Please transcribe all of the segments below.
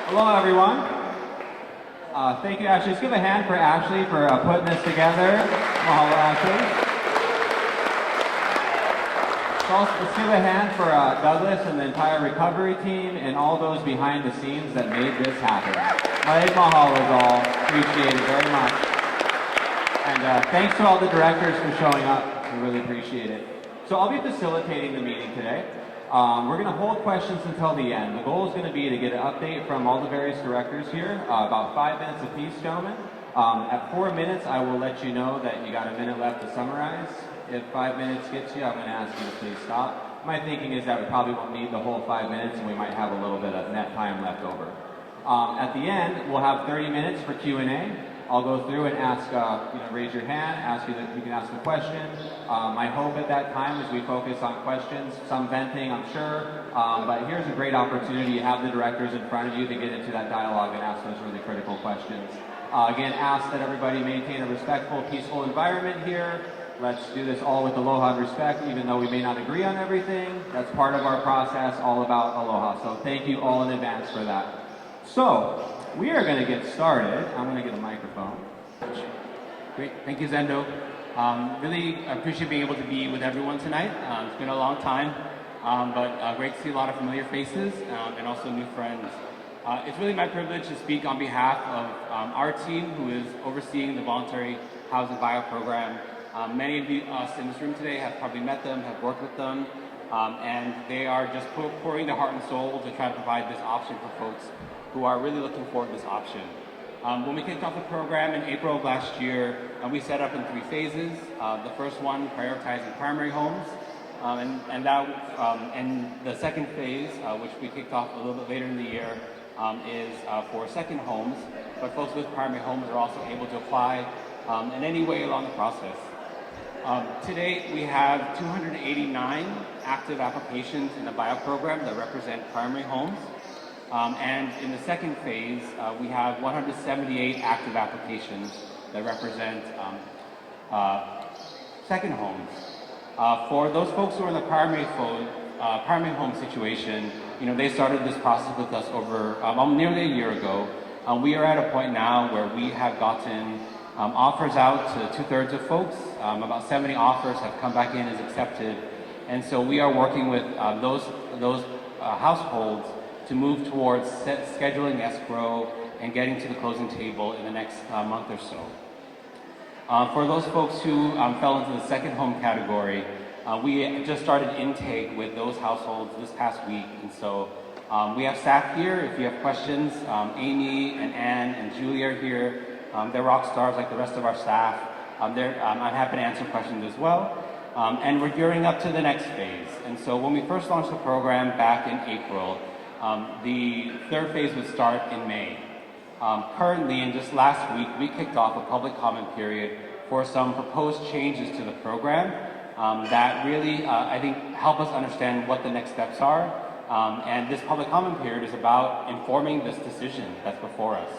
Hello, everyone. Thank you, Ashley. Let's give a hand for Ashley for putting this together. Mahalo, Ashley. So let's give a hand for Douglas and the entire recovery team and all those behind the scenes that made this happen. My mahalos all. Appreciate it very much. And thanks to all the directors for showing up. We really appreciate it. So I'll be facilitating the meeting today. We're going to hold questions until the end. The goal is going to be to get an update from all the various directors here, about 5 minutes apiece, gentlemen. At 4 minutes, I will let you know that you got a minute left to summarize. If 5 minutes gets you, I'm going to ask you to please stop. My thinking is that we probably won't need the whole 5 minutes, and we might have a little bit of net time left over. At the end, we'll have 30 minutes for Q&A. I'll go through and ask, raise your hand, ask you that you can ask a question. My hope at that time is we focus on questions, some venting, I'm sure, but here's a great opportunity. You have the directors in front of you to get into that dialogue and ask those really critical questions. Again, ask that everybody maintain a respectful, peaceful environment here. Let's do this all with aloha and respect, even though we may not agree on everything. That's part of our process, all about aloha. So thank you all in advance for that. So, we are going to get started. I'm going to get a microphone. Great, thank you, Zendo. Really appreciate being able to be with everyone tonight. It's been a long time, but great to see a lot of familiar faces and also new friends. It's really my privilege to speak on behalf of our team who is overseeing the voluntary housing buyout program. Many of us in this room today have probably met them, have worked with them, and they are just pouring their heart and soul to try to provide this option for folks who are really looking forward to this option. When we kicked off the program in April of last year, we set up in 3 phases. The first one, prioritizing primary homes, and the second phase, which we kicked off a little bit later in the year, is for second homes, but folks with primary homes are also able to apply in any way along the process. Today, we have 289 active applications in the buyout program that represent primary homes. And in the second phase, we have 178 active applications that represent second homes. For those folks who are in the primary home situation, they started this process with us over nearly a year ago. We are at a point now where we have gotten offers out to 2/3 of folks. About 70 offers have come back in as accepted. And so we are working with those households to move towards scheduling escrow and getting to the closing table in the next month or so. For those folks who fell into the second home category, we just started intake with those households this past week. And so we have staff here. If you have questions, Amy and Ann and Julie are here. They're rock stars like the rest of our staff. I'm happy to answer questions as well. And we're gearing up to the next phase. And so when we first launched the program back in April, the third phase would start in May. Currently, and just last week, we kicked off a public comment period for some proposed changes to the program that really, I think, help us understand what the next steps are. And this public comment period is about informing this decision that's before us.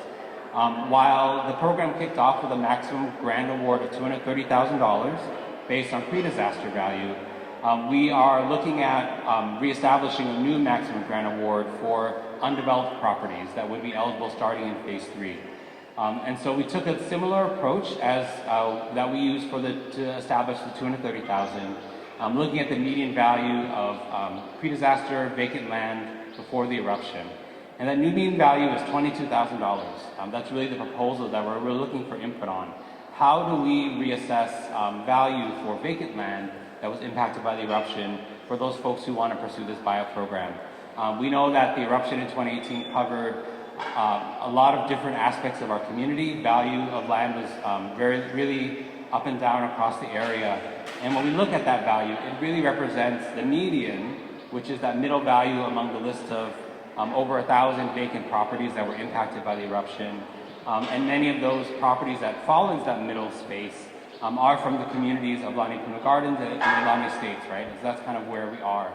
While the program kicked off with a maximum grant award of $230,000 based on pre-disaster value, we are looking at reestablishing a new maximum grant award for undeveloped properties that would be eligible starting in phase 3. And so we took a similar approach as that we used to establish the $230,000, looking at the median value of pre-disaster vacant land before the eruption. And that new median value is $22,000. That's really the proposal that we're looking for input on. How do we reassess value for vacant land that was impacted by the eruption for those folks who want to pursue this buyout program? We know that the eruption in 2018 covered a lot of different aspects of our community. Value of land was really up and down across the area. And when we look at that value, it really represents the median, which is that middle value among the list of over 1,000 vacant properties that were impacted by the eruption. And many of those properties that fall into that middle space are from the communities of Lani Puna Gardens and the Lani Estates, right? So that's kind of where we are.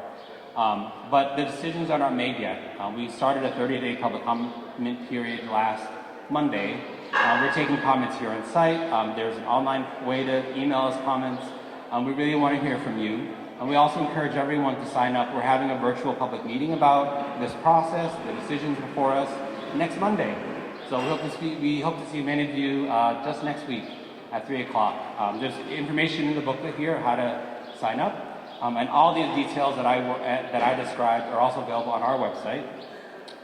But the decisions are not made yet. We started a 30-day public comment period last Monday. We're taking comments here on site. There's an online way to email us comments. We really want to hear from you. And we also encourage everyone to sign up. We're having a virtual public meeting about this process, the decisions before us, next Monday. So we hope to see many of you just next week at 3 o'clock. There's information in the booklet here how to sign up, and all these details that I described are also available on our website.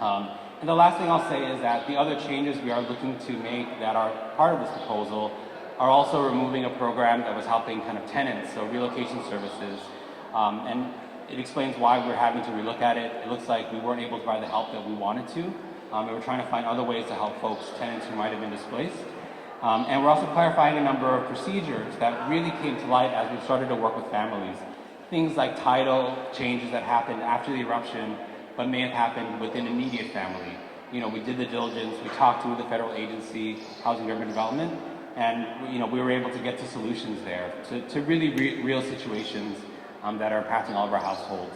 And the last thing I'll say is that the other changes we are looking to make that are part of this proposal are also removing a program that was helping kind of tenants, so relocation services, and it explains why we're having to relook at it. It looks like we weren't able to provide the help that we wanted to. And we're trying to find other ways to help folks, tenants who might have been displaced. And we're also clarifying a number of procedures that really came to light as we started to work with families. Things like title changes that happened after the eruption, but may have happened within immediate family. You know, we did the diligence, we talked to the federal agency, Housing and Urban Development, and we were able to get to solutions there, to really real situations that are impacting all of our households.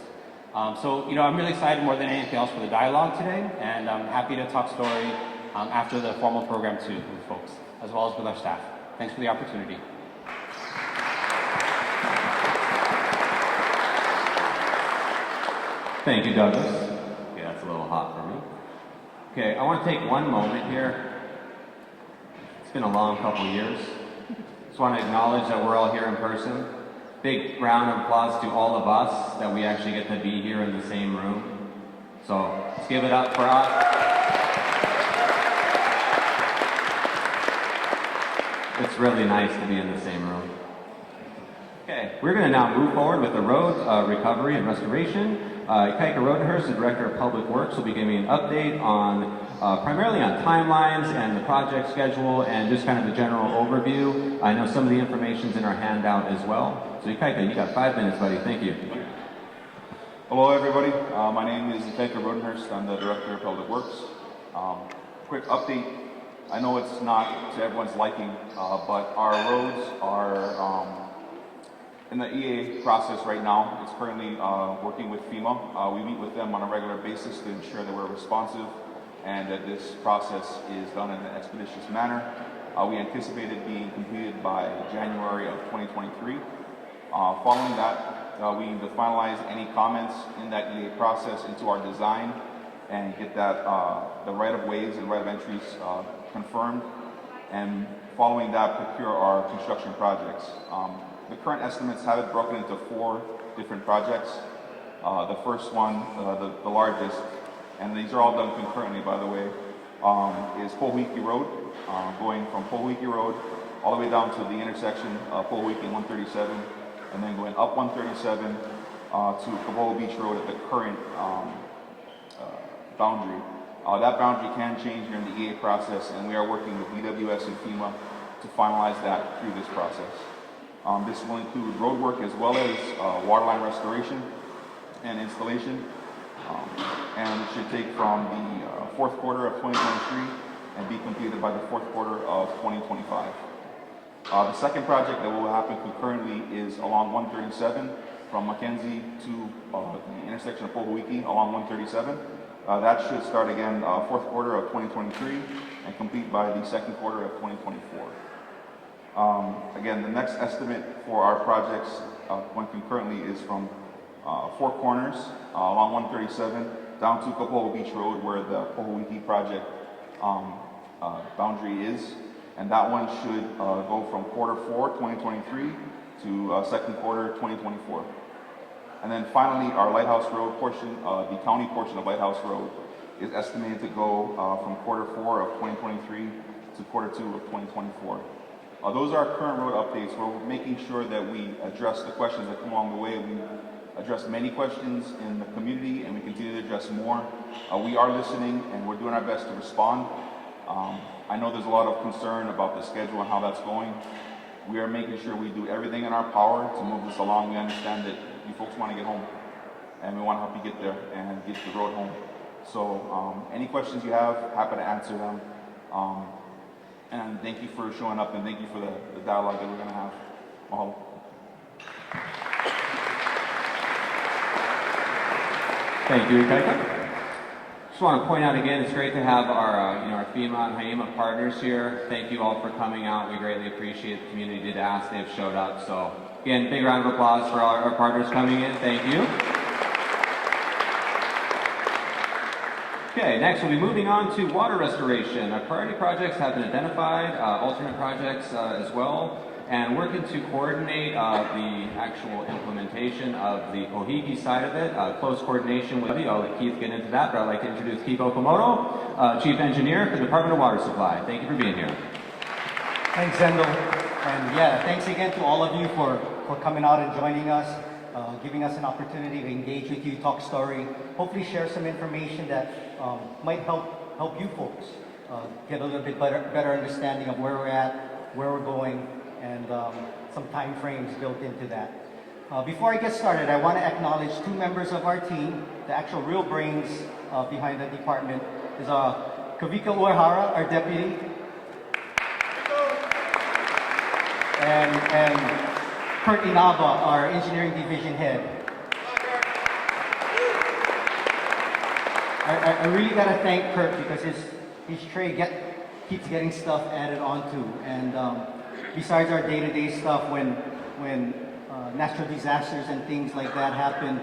So I'm really excited more than anything else for the dialogue today, and I'm happy to talk story after the formal program too with folks, as well as with our staff. Thanks for the opportunity. Thank you, Douglas. Okay, that's a little hot for me. Okay, I want to take one moment here. It's been a long couple years. Just want to acknowledge that we're all here in person. Big round of applause to all of us that we actually get to be here in the same room. So let's give it up for us. It's really nice to be in the same room. Okay, we're going to now move forward with the road recovery and restoration. Ikaika Rodenhurst, the Director of Public Works, will be giving an update on primarily on timelines and the project schedule and just kind of the general overview. I know some of the information's in our handout as well. So Ikaika, you got 5 minutes, buddy. Thank you. Hello, everybody. My name is Ikaika Rodenhurst. I'm the Director of Public Works. Quick update. I know it's not to everyone's liking, but our roads are in the EA process right now. It's currently working with FEMA. We meet with them on a regular basis to ensure that we're responsive and that this process is done in an expeditious manner. We anticipate it being completed by January of 2023. Following that, we need to finalize any comments in that EA process into our design and get that the right-of-ways and right-of-entries confirmed. And following that, procure our construction projects. The current estimates have it broken into 4 different projects. The first one, the largest, and these are all done concurrently, by the way, is Pohoiki Road, going from Pohoiki Road all the way down to the intersection of Pohoiki and 137, and then going up 137 to Kaboa Beach Road at the current boundary. That boundary can change during the EA process, and we are working with DWS and FEMA to finalize that through this process. This will include road work as well as waterline restoration and installation, and it should take from the 4th quarter of 2023 and be completed by the 4th quarter of 2025. The second project that will happen concurrently is along 137 from Mackenzie to the intersection of Pohoiki along 137. That should start again 4th quarter of 2023 and complete by the 2nd quarter of 2024. Again, the next estimate for our projects when concurrently is from 4 corners along 137 down to Kaboa Beach Road where the Pohoiki project boundary is. And that one should go from quarter 4, 2023 to 2nd quarter, 2024. And then finally, our Lighthouse Road portion, the county portion of Lighthouse Road is estimated to go from quarter 4 of 2023 to quarter 2 of 2024. Those are our current road updates. We're making sure that we address the questions that come along the way. We addressed many questions in the community and we continue to address more. We are listening and we're doing our best to respond. I know there's a lot of concern about the schedule and how that's going. We are making sure we do everything in our power to move this along. We understand that you folks want to get home and we want to help you get there and get the road home. So any questions you have, happy to answer them. And thank you for showing up and thank you for the dialogue that we're going to have. Mahalo. Thank you, Ikaika. Just want to point out again, it's great to have our FEMA and HYEMA partners here. Thank you all for coming out. We greatly appreciate it. The community did ask, they've showed up. So again, big round of applause for our partners coming in. Thank you. Okay, next we'll be moving on to water restoration. Our priority projects have been identified, alternate projects as well, and working to coordinate the actual implementation of the Pohoiki side of it. Close coordination with, I'll let Keith get into that, but I'd like to introduce Keith Okamoto, Chief Engineer for the Department of Water Supply. Thank you for being here. Thanks, Zendo. And yeah, thanks again to all of you for coming out and joining us, giving us an opportunity to engage with you, talk story, hopefully share some information that might help you folks get a little bit better understanding of where we're at, where we're going, and some time frames built into that. Before I get started, I want to acknowledge two members of our team, the actual real brains behind the department. Is Kavika Uehara, our deputy, and Kurt Inaba, our engineering division head. I really gotta thank Kurt because his tray keeps getting stuff added onto, and besides our day-to-day stuff, when natural disasters and things like that happen,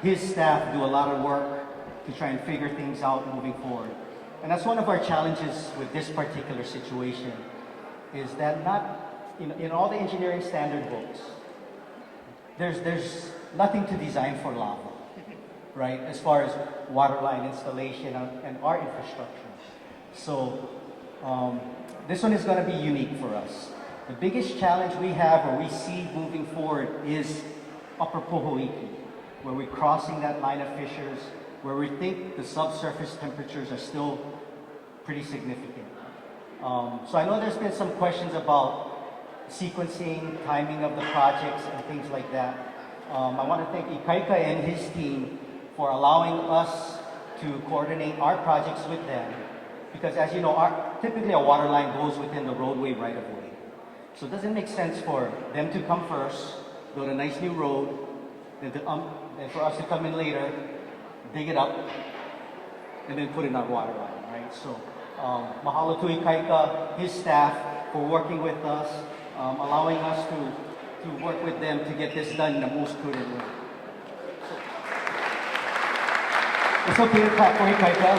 his staff do a lot of work to try and figure things out moving forward. And that's one of our challenges with this particular situation, is that not in all the engineering standard books, there's nothing to design for lava, right? As far as water line installation and our infrastructure. So this one is going to be unique for us. The biggest challenge we have, or we see moving forward, is Upper Pohoiki, where we're crossing that line of fissures, where we think the subsurface temperatures are still pretty significant. So I know there's been some questions about sequencing, timing of the projects, and things like that. I want to thank Ikaika and his team for allowing us to coordinate our projects with them, because as you know, typically a water line goes within the roadway right of way. So it doesn't make sense for them to come first, build a nice new road, and for us to come in later, dig it up, and then put in our water line, right? So mahalo to Ikaika, his staff, for working with us, allowing us to work with them to get this done in the most prudent way. It's okay to clap for Ikaika.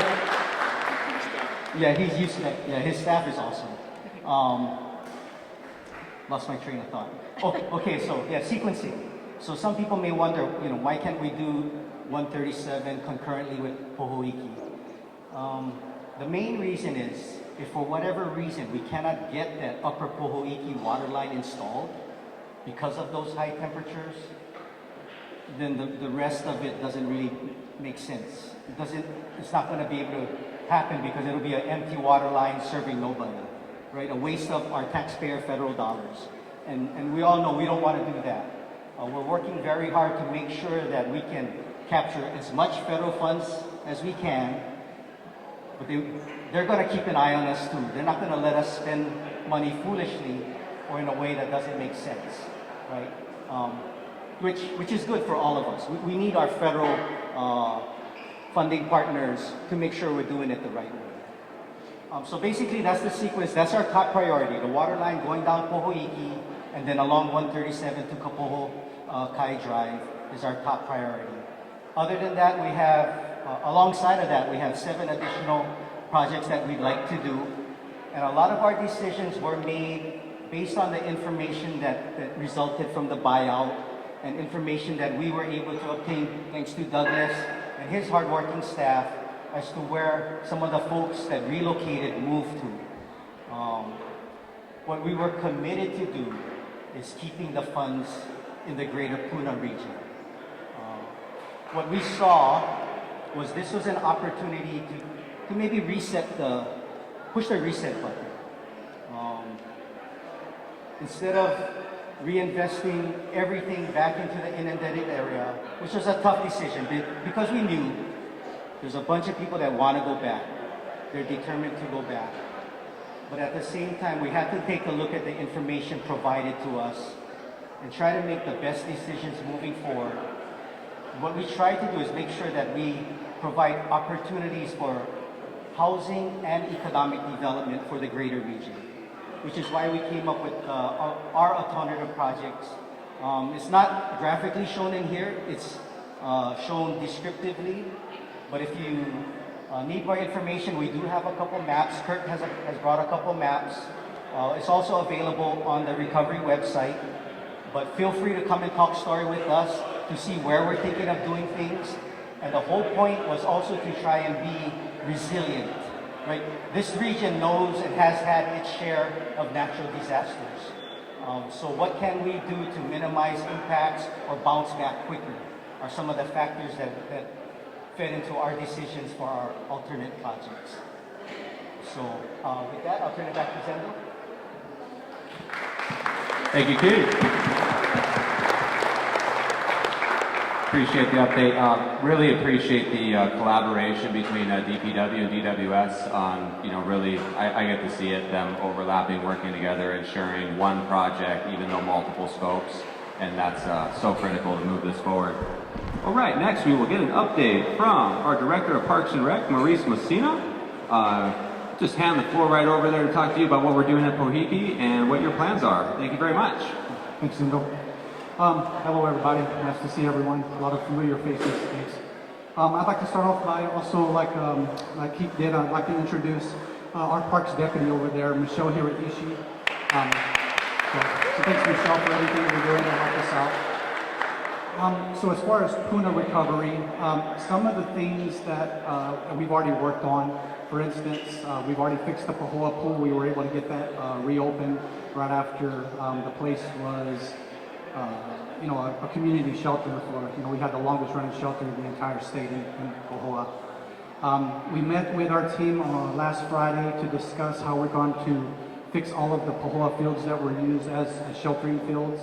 Yeah, he's used to that. Yeah, his staff is awesome. Lost my train of thought. Okay, so yeah, sequencing. So some people may wonder, why can't we do 137 concurrently with Pohoiki? The main reason is, if for whatever reason we cannot get that Upper Pohoiki water line installed because of those high temperatures, then the rest of it doesn't really make sense. It's not going to be able to happen because it'll be an empty water line serving nobody, right? A waste of our taxpayer federal dollars. And we all know we don't want to do that. We're working very hard to make sure that we can capture as much federal funds as we can, but they're going to keep an eye on us too. They're not going to let us spend money foolishly or in a way that doesn't make sense, right? Which is good for all of us. We need our federal funding partners to make sure we're doing it the right way. So basically that's the sequence, that's our top priority. The water line going down Pohoiki and then along 137 to Kapoho Kai Drive is our top priority. Other than that, we have, alongside of that, we have 7 additional projects that we'd like to do. And a lot of our decisions were made based on the information that resulted from the buyout and information that we were able to obtain thanks to Douglas and his hardworking staff as to where some of the folks that relocated moved to. What we were committed to do is keeping the funds in the greater Puna region. What we saw was this was an opportunity to maybe push the reset button. Instead of reinvesting everything back into the inundated area, which was a tough decision because we knew there's a bunch of people that want to go back. They're determined to go back. But at the same time, we had to take a look at the information provided to us and try to make the best decisions moving forward. What we try to do is make sure that we provide opportunities for housing and economic development for the greater region, which is why we came up with our alternative projects. It's not graphically shown in here, it's shown descriptively, but if you Need more information? We do have a couple maps. Kurt has brought a couple maps. It's also available on the recovery website. But feel free to come and talk story with us to see where we're thinking of doing things. And the whole point was also to try and be resilient, right? This region knows and has had its share of natural disasters. So what can we do to minimize impacts or bounce back quicker are some of the factors that fed into our decisions for our alternate projects. So with that, I'll turn it back to Zendo. Thank you, Key. Appreciate the update. Really appreciate the collaboration between DPW and DWS on, really, I get to see it, them overlapping, working together, ensuring one project, even though multiple scopes, and that's so critical to move this forward. All right, next we will get an update from our Director of Parks and Rec, Maurice Messina. Just hand the floor right over there to talk to you about what we're doing at Pohoiki and what your plans are. Thank you very much. Thanks, Indo. Hello, everybody. Nice to see everyone. A lot of familiar faces. Thanks. I'd like to start off by also, like Keith did, I'd like to introduce our Parks Deputy over there, Michelle Hiraishi. So thanks, Michelle, for everything you're doing to help us out. So as far as Puna recovery, some of the things that we've already worked on, for instance, we've already fixed the Pahoa pool. We were able to get that reopened right after the place was a community shelter for, we had the longest running shelter in the entire state in Pahoa. We met with our team last Friday to discuss how we're going to fix all of the Pahoa fields that were used as sheltering fields.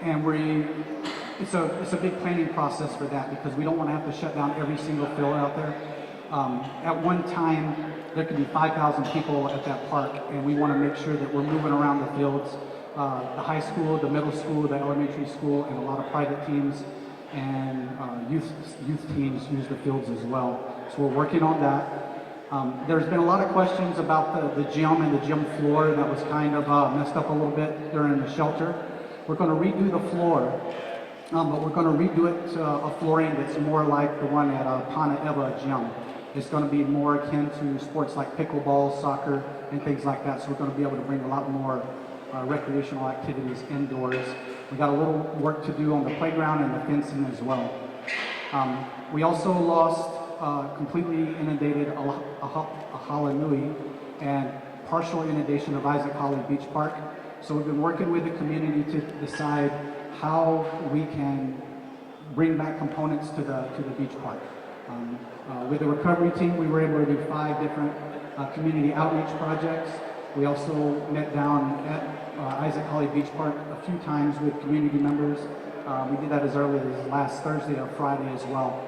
And it's a big planning process for that because we don't want to have to shut down every single field out there. At one time, there could be 5,000 people at that park, and we want to make sure that we're moving around the fields. The high school, the middle school, the elementary school, and a lot of private teams and youth teams use the fields as well. So we're working on that. There's been a lot of questions about the gym and the gym floor that was kind of messed up a little bit during the shelter. We're going to redo the floor, but we're going to redo it to a flooring that's more like the one at Pana Eva Gym. It's going to be more akin to sports like pickleball, soccer, and things like that. So we're going to be able to bring a lot more recreational activities indoors. We got a little work to do on the playground and the fencing as well. We also lost completely inundated Ahalanui and partial inundation of Isaac Holly Beach Park. So we've been working with the community to decide how we can bring back components to the beach park. With the recovery team, we were able to do 5 different community outreach projects. We also met down at Isaac Holly Beach Park a few times with community members. We did that as early as last Thursday or Friday as well.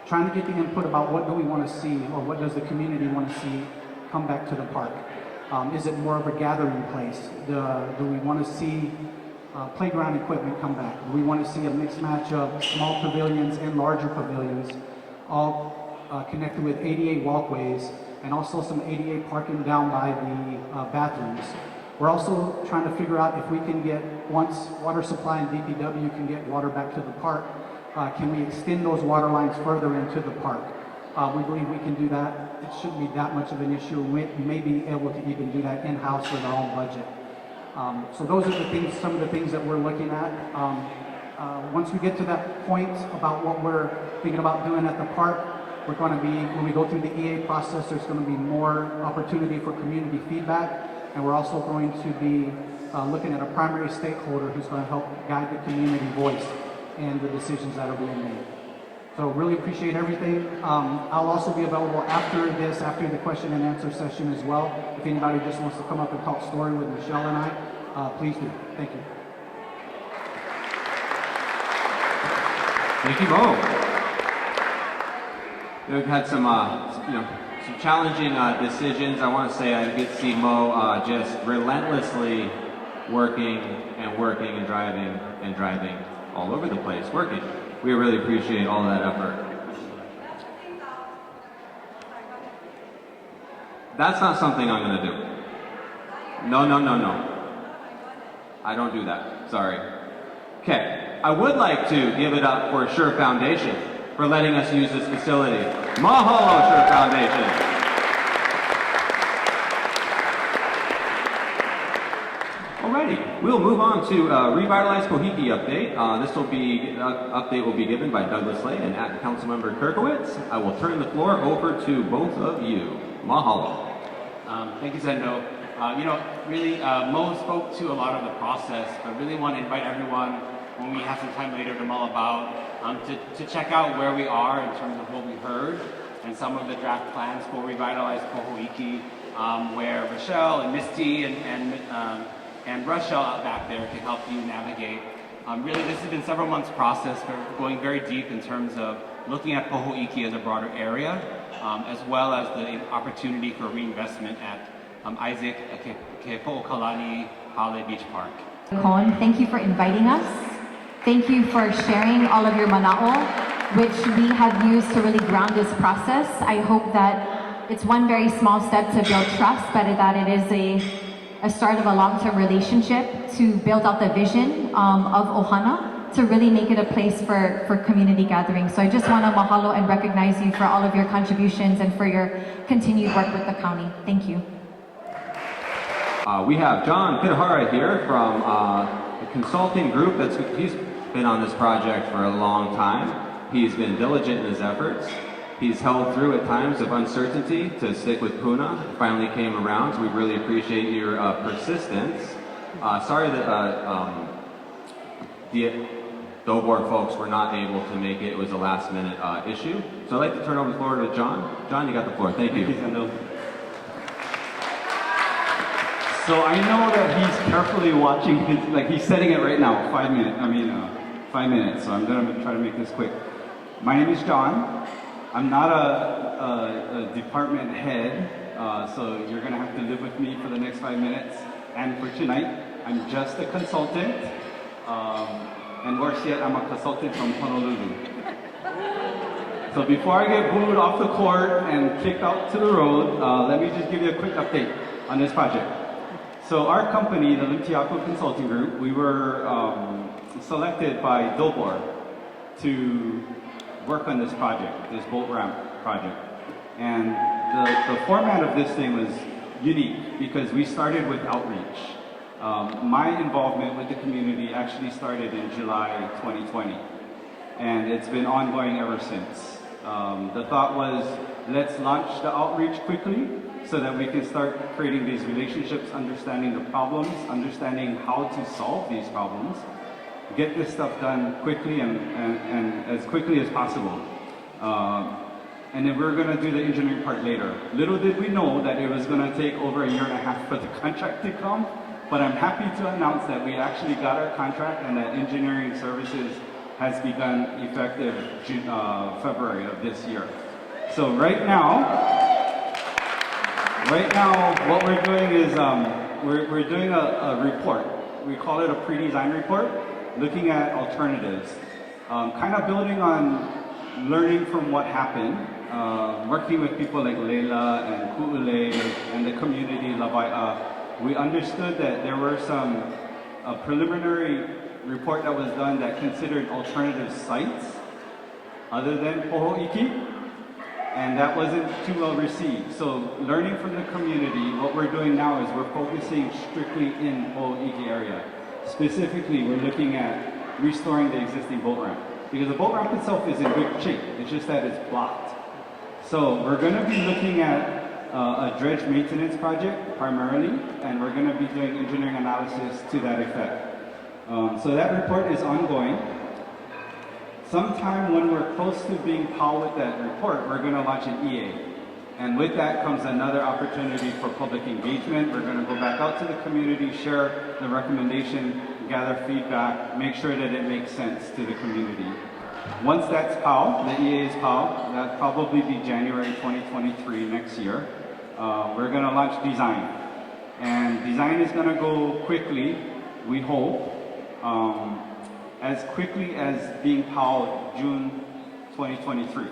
Trying to get the input about what do we want to see or what does the community want to see come back to the park. Is it more of a gathering place? Do we want to see playground equipment come back? Do we want to see a mixed match of small pavilions and larger pavilions, all connected with ADA walkways and also some ADA parking down by the bathrooms? We're also trying to figure out if we can get, once water supply and DPW can get water back to the park, can we extend those water lines further into the park? We believe we can do that. It shouldn't be that much of an issue. We may be able to even do that in-house with our own budget. So those are the things, some of the things that we're looking at. Once we get to that point about what we're thinking about doing at the park, we're going to be, when we go through the EA process, there's going to be more opportunity for community feedback. And we're also going to be looking at a primary stakeholder who's going to help guide the community voice in the decisions that are being made. So really appreciate everything. I'll also be available after this, after the question and answer session as well. If anybody just wants to come up and talk story with Michelle and I, please do. Thank you. Thank you, Mo. We've had some challenging decisions. I want to say I get to see Mo just relentlessly working and driving all over the place, working. We really appreciate all that effort. That's not something I'm going to do. No. I don't do that. Sorry. Okay. I would like to give it up for Sure Foundation. for letting us use this facility. Mahalo, Church Foundation. Alrighty, we'll move on to Revitalize Pohoiki update. Update will be given by Douglas Lay and Councilmember Kirkowitz. I will turn the floor over to both of you. Mahalo. Thank you, Zendo. Mo spoke to a lot of the process, but really want to invite everyone, when we have some time later to mull about, to check out where we are in terms of what we heard and some of the draft plans for Revitalize Pohoiki, where Rochelle and Misty and Rochelle out back there can help you navigate. Really, this has been several months process, going very deep in terms of looking at Pohoiki as a broader area, as well as the opportunity for reinvestment at Isaac Kepo'okalani Hale Beach Park. Cohn, thank you for inviting us. Thank you for sharing all of your mana'o, which we have used to really ground this process. I hope that it's one very small step to build trust, but that it is a start of a long-term relationship to build out the vision of Ohana, to really make it a place for community gatherings. So I just want to mahalo and recognize you for all of your contributions and for your continued work with the county. Thank you. We have John Pitahara here from the consulting group. He's been on this project for a long time. He's been diligent in his efforts. He's held through at times of uncertainty to stick with Puna. It finally came around, so we really appreciate your persistence. Sorry that the Dobor folks were not able to make it. It was a last minute issue. So I'd like to turn over the floor to John. John, you got the floor. Thank you. So I know that he's carefully watching he's setting it right now, 5 minutes. So I'm gonna try to make this quick. My name is John. I'm not a department head, so you're gonna have to live with me for the next 5 minutes. And for tonight, I'm just a consultant. And worse yet, I'm a consultant from Honolulu. So before I get booed off the court and kicked out to the road, let me just give you a quick update on this project. So our company, the Limtiako Consulting Group, we were selected by Dobor to work on this project, this boat ramp project. And the format of this thing was unique because we started with outreach. My involvement with the community actually started in July 2020, and it's been ongoing ever since. The thought was, let's launch the outreach quickly so that we can start creating these relationships, understanding the problems, understanding how to solve these problems, get this stuff done quickly and as quickly as possible. And then we're gonna do the engineering part later. Little did we know that it was gonna take over 1.5 years for the contract to come, but I'm happy to announce that we actually got our contract and that engineering services has begun effective February of this year. So right now, what we're doing is we're doing a report. We call it a pre-design report, looking at alternatives, kind of building on learning from what happened, working with people like Leila and Ku'ule and the community Lawai'a. We understood that there were a preliminary report that was done that considered alternative sites other than Pohoiki, and that wasn't too well received. So learning from the community, what we're doing now is we're focusing strictly in Pohoiki area. Specifically, we're looking at restoring the existing boat ramp, because the boat ramp itself is in good shape. It's just that it's blocked. So we're going to be looking at a dredge maintenance project primarily, and we're going to be doing engineering analysis to that effect. So that report is ongoing. Sometime when we're close to being POW with that report, we're going to launch an EA. And with that comes another opportunity for public engagement. We're going to go back out to the community, share the recommendation, gather feedback, make sure that it makes sense to the community. Once that's POW, the EA is POW, that'll probably be January 2023 next year. We're going to launch design. And design is going to go quickly, we hope, as quickly as being POW June 2023.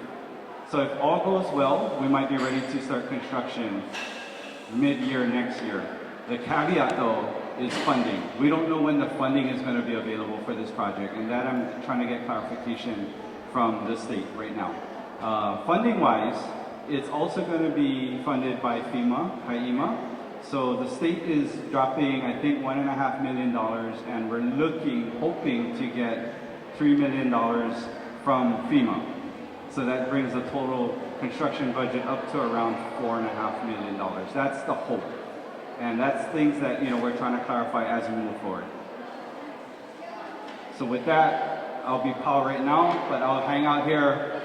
So if all goes well, we might be ready to start construction mid-year next year. The caveat though is funding. We don't know when the funding is going to be available for this project, and that I'm trying to get clarification from the state right now. Funding-wise, it's also going to be funded by HIEMA. So the state is dropping, I think, $1.5 million, and we're hoping to get $3 million from FEMA. So that brings the total construction budget up to around $4.5 million. That's the hope. And that's things that we're trying to clarify as we move forward. So with that, I'll be Paul right now, but I'll hang out here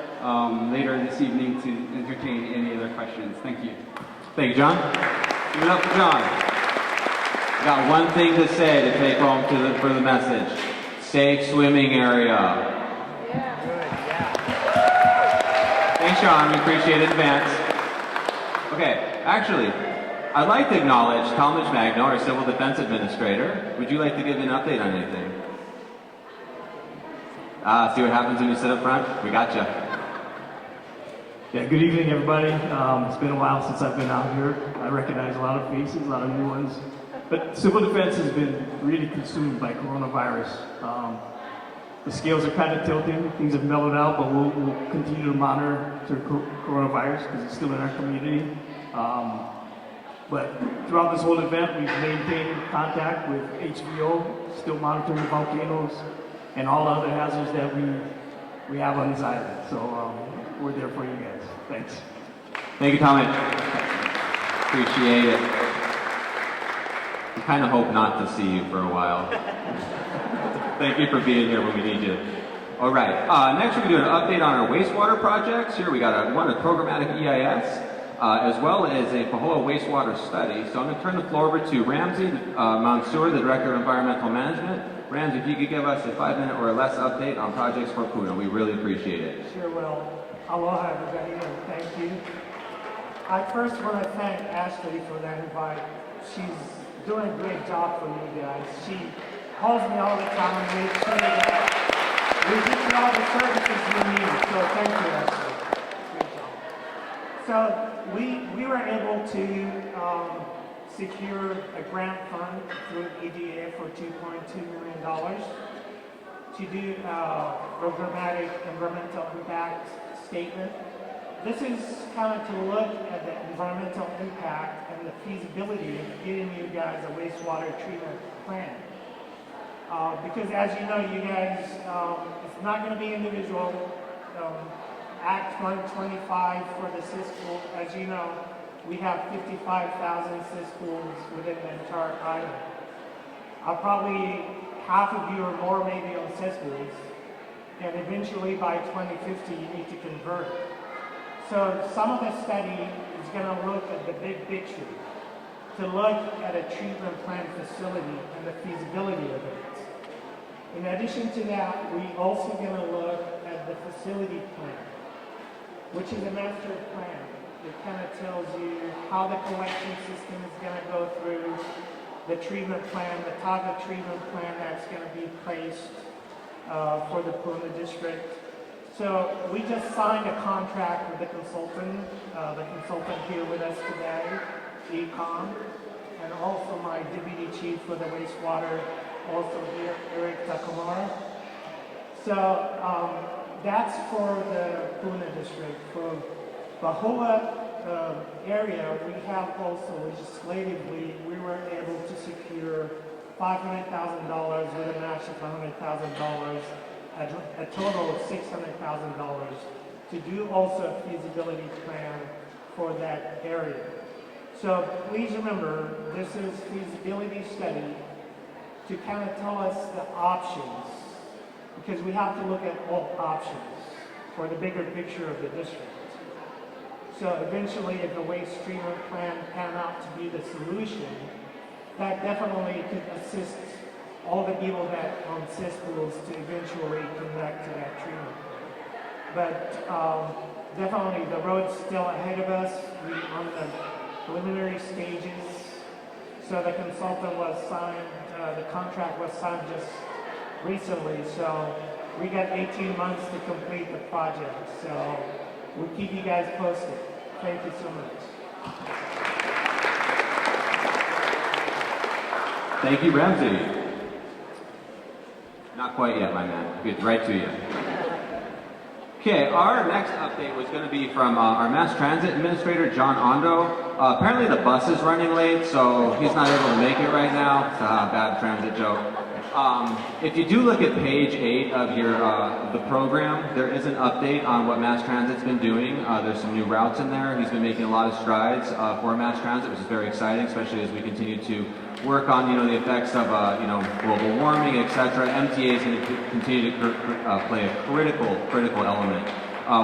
later this evening to entertain any other questions. Thank you. Thank you, John. Give it up for John. Got one thing to say to take home for the message. Safe swimming area. Thanks, Sean. We appreciate it in advance. Okay, actually, I'd like to acknowledge Talmadge Magno, our Civil Defense Administrator. Would you like to give an update on anything? See what happens when you sit up front? We got you. Yeah, good evening, everybody. It's been a while since I've been out here. I recognize a lot of faces, a lot of new ones. But civil defense has been really consumed by coronavirus. The scales are kind of tilting. Things have mellowed out, but we'll continue to monitor coronavirus because it's still in our community. But throughout this whole event, we've maintained contact with HVO, still monitoring volcanoes, and all other hazards that we have on this island. So we're there for you guys. Thanks. Thank you, Tommy. Appreciate it. We kind of hope not to see you for a while. Thank you for being here when we need you. All right. Next, we're going to do an update on our wastewater projects. Here we got a programmatic EIS, as well as a Pahoa wastewater study. So I'm going to turn the floor over to Ramsey Mansour, the Director of Environmental Management. Ramsey, if you could give us a 5-minute or less update on projects for Puna, we really appreciate it. Sure will. Aloha, everybody, and thank you. I first want to thank Ashley for that invite. She's doing a great job for you guys. She calls me all the time and makes sure that we get you all the services you need. So thank you, Ashley. Great job. So we were able to secure a grant fund through EDA for $2.2 million to do programmatic environmental impact statement. This is kind of to look at the environmental impact and the feasibility of getting you guys a wastewater treatment plan. Because as you know, you guys, it's not going to be individual. Act 125 for the cesspool, as you know, we have 55,000 cesspools within the entire island. Probably half of you or more may be on cesspools, and eventually by 2050 you need to convert. So some of the study is going to look at the big picture, to look at a treatment plant facility and the feasibility of it. In addition to that, we also going to look at the facility plan, which is a master plan. It kind of tells you how the collection system is going to go through, the treatment plan, the type of treatment plan that's going to be placed for the Puna district. So we just signed a contract with the consultant here with us today, Econ, and also my deputy chief for the wastewater, also here, Eric Takamura. So that's for the Puna district. For Pahoa area, we have also legislatively, we were able to secure $500,000 with a match of $100,000, a total of $600,000 to do also a feasibility plan for that area. So please remember, this is feasibility study to kind of tell us the options, because we have to look at all options for the bigger picture of the district. So eventually, if the waste treatment plan pan out to be the solution, that definitely could assist all the people that own cesspools to eventually connect to that treatment. But definitely the road's still ahead of us. We're on the preliminary stages. So the consultant was signed, the contract was signed just recently. So we got 18 months to complete the project. So we'll keep you guys posted. Thank you so much. Thank you, Ramsey. Not quite yet, my man. We'll get right to you. Okay, our next update was going to be from our mass transit administrator, John Ondo. Apparently the bus is running late, so he's not able to make it right now. It's a bad transit joke. If you do look at page 8 of your the program, there is an update on what mass transit's been doing. There's some new routes in there. He's been making a lot of strides for mass transit, which is very exciting, especially as we continue to work on the effects of global warming, etc. MTA is going to continue to play a critical element.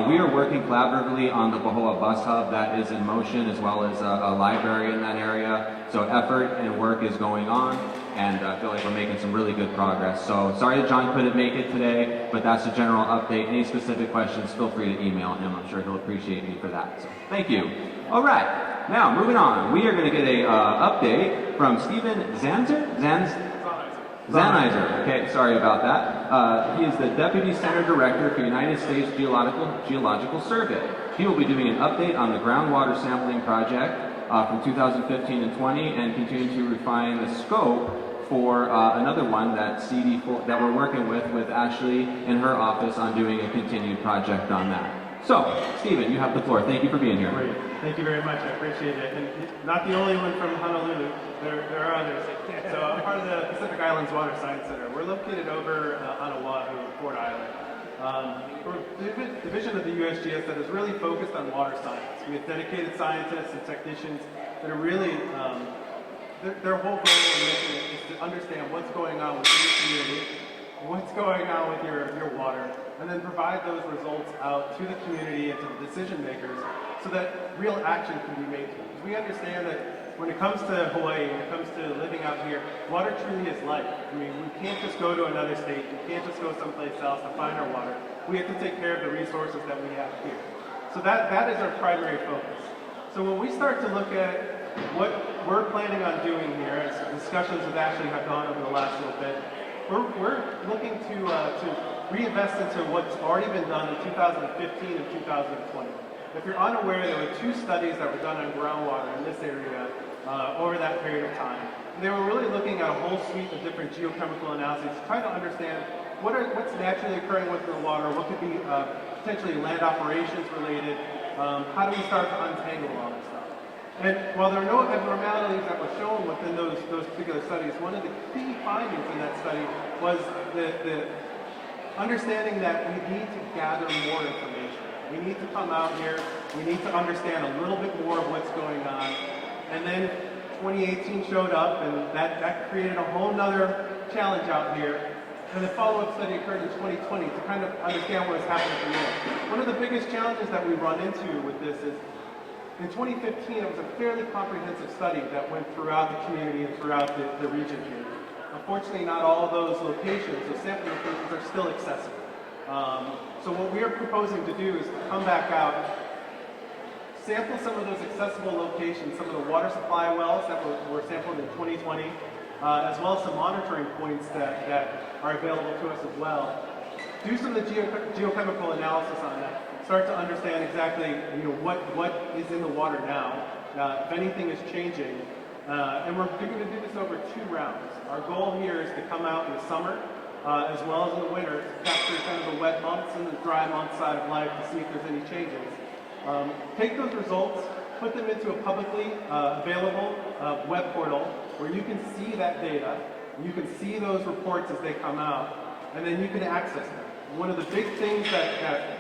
We are working collaboratively on the Pohoa bus hub that is in motion, as well as a library in that area. So effort and work is going on, and I feel like we're making some really good progress. So sorry that John couldn't make it today, but that's a general update. Any specific questions, feel free to email him. I'm sure he'll appreciate me for that. So thank you. All right, now moving on. We are going to get a update from Stephen Zanizer. Okay, sorry about that. He is the Deputy Center Director for United States Geological Survey. He will be doing an update on the groundwater sampling project from 2015 and 20, and continue to refine the scope for another one that that we're working with Ashley in her office on doing a continued project on that. So, Stephen, you have the floor. Thank you for being here. Great. Thank you very much. I appreciate it. And not the only one from Honolulu. There are others. So I'm part of the Pacific Islands Water Science Center. We're located over on Oahu, Port Island. We're a division of the USGS that is really focused on water science. We have dedicated scientists and technicians that are really, their whole goal and mission is to understand what's going on within the community, what's going on with your water, and then provide those results out to the community and to the decision makers so that real action can be made. Because we understand that when it comes to Hawaii, when it comes to living out here, water truly is life. I mean, we can't just go to another state, we can't just go someplace else to find our water. We have to take care of the resources that we have here. So that is our primary focus. So when we start to look at what we're planning on doing here, as discussions with Ashley have gone over the last little bit, we're looking to reinvest into what's already been done in 2015 and 2020. If you're unaware, there were 2 studies that were done on groundwater in this area over that period of time. They were really looking at a whole suite of different geochemical analyses to try to understand what's naturally occurring within the water, what could be potentially land operations related, how do we start to untangle all this stuff. And while there are no abnormalities that were shown within those particular studies, one of the key findings in that study was the understanding that we need to gather more information. We need to come out here, we need to understand a little bit more of what's going on. And then 2018 showed up, and that created a whole nother challenge out here. And the follow-up study occurred in 2020 to kind of understand what was happening from there. One of the biggest challenges that we run into with this is, in 2015, it was a fairly comprehensive study that went throughout the community and throughout the region here. Unfortunately, not all of those locations, those sample locations, are still accessible. So what we are proposing to do is to come back out, sample some of those accessible locations, some of the water supply wells that were sampled in 2020, as well as some monitoring points that are available to us as well. Do some of the geochemical analysis on that. Start to understand exactly what is in the water now, if anything is changing. And we're going to do this over 2 rounds. Our goal here is to come out in the summer, as well as in the winter, to capture kind of the wet months and the dry month side of life to see if there's any changes. Take those results, put them into a publicly available web portal where you can see that data, you can see those reports as they come out, and then you can access them. One of the big things that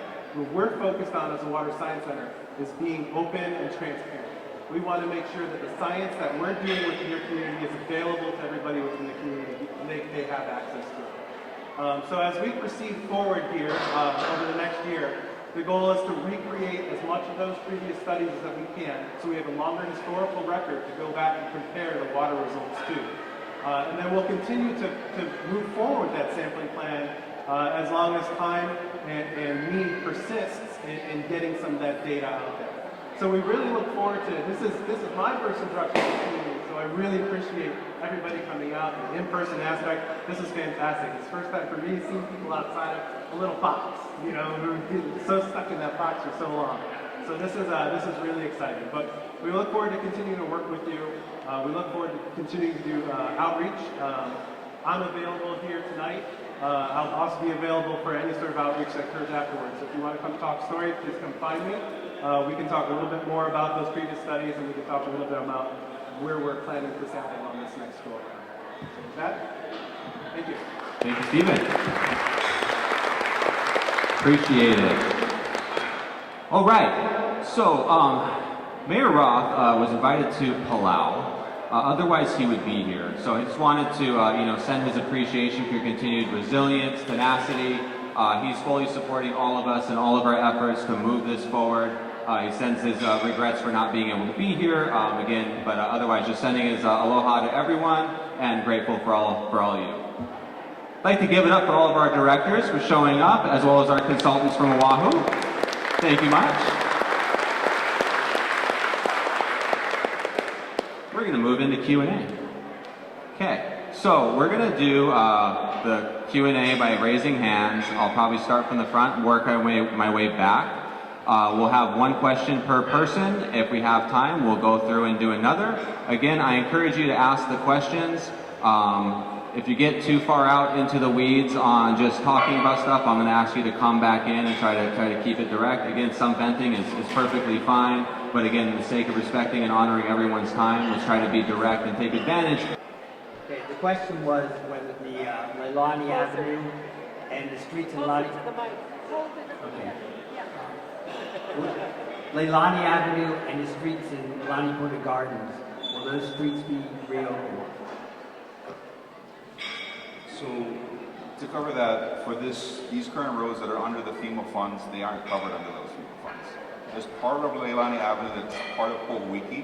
we're focused on as a Water Science Center is being open and transparent. We want to make sure that the science that we're doing within your community is available to everybody within the community, and they have access to it. So as we proceed forward here over the next year, the goal is to recreate as much of those previous studies as that we can, so we have a longer historical record to go back and compare the water results to. And then we'll continue to move forward with that sampling plan as long as time and need persists in getting some of that data out there. So we really look forward to it. This is my first introduction to the community, so I really appreciate everybody coming out. The in-person aspect, this is fantastic. It's the first time for me seeing people outside of a little box, who are so stuck in that box for so long. So this is really exciting. But we look forward to continuing to work with you. We look forward to continuing to do outreach. I'm available here tonight I'll also be available for any sort of outreach that occurs afterwards. So if you want to come talk story, please come find me. We can talk a little bit more about those previous studies, and we can talk a little bit about where we're planning to sample on this next go around. So with that, thank you. Thank you, Stephen. Appreciate it. All right. So, Mayor Roth was invited to Palau. Otherwise, he would be here. So I just wanted to, send his appreciation for your continued resilience, tenacity. He's fully supporting all of us and all of our efforts to move this forward. He sends his regrets for not being able to be here again, but otherwise, just sending his aloha to everyone and grateful for all of you. I'd like to give it up for all of our directors for showing up, as well as our consultants from Oahu. Thank you much. We're going to move into Q&A. Okay, so we're going to do the Q&A by raising hands. I'll probably start from the front and work my way back. We'll have one question per person. If we have time, we'll go through and do another. Again, I encourage you to ask the questions. If you get too far out into the weeds on just talking about stuff, I'm going to ask you to come back in and try to keep it direct. Again, some venting is perfectly fine, but again, for the sake of respecting and honoring everyone's time, let's try to be direct and take advantage. Okay, the question was whether the Leilani Avenue and the streets in Leilani Avenue and the streets in Leilani Puna Gardens, will those streets be reopened? So to cover that, for these current roads that are under the FEMA funds, they aren't covered under those FEMA funds. There's part of Leilani Avenue that's part of Pohoiki.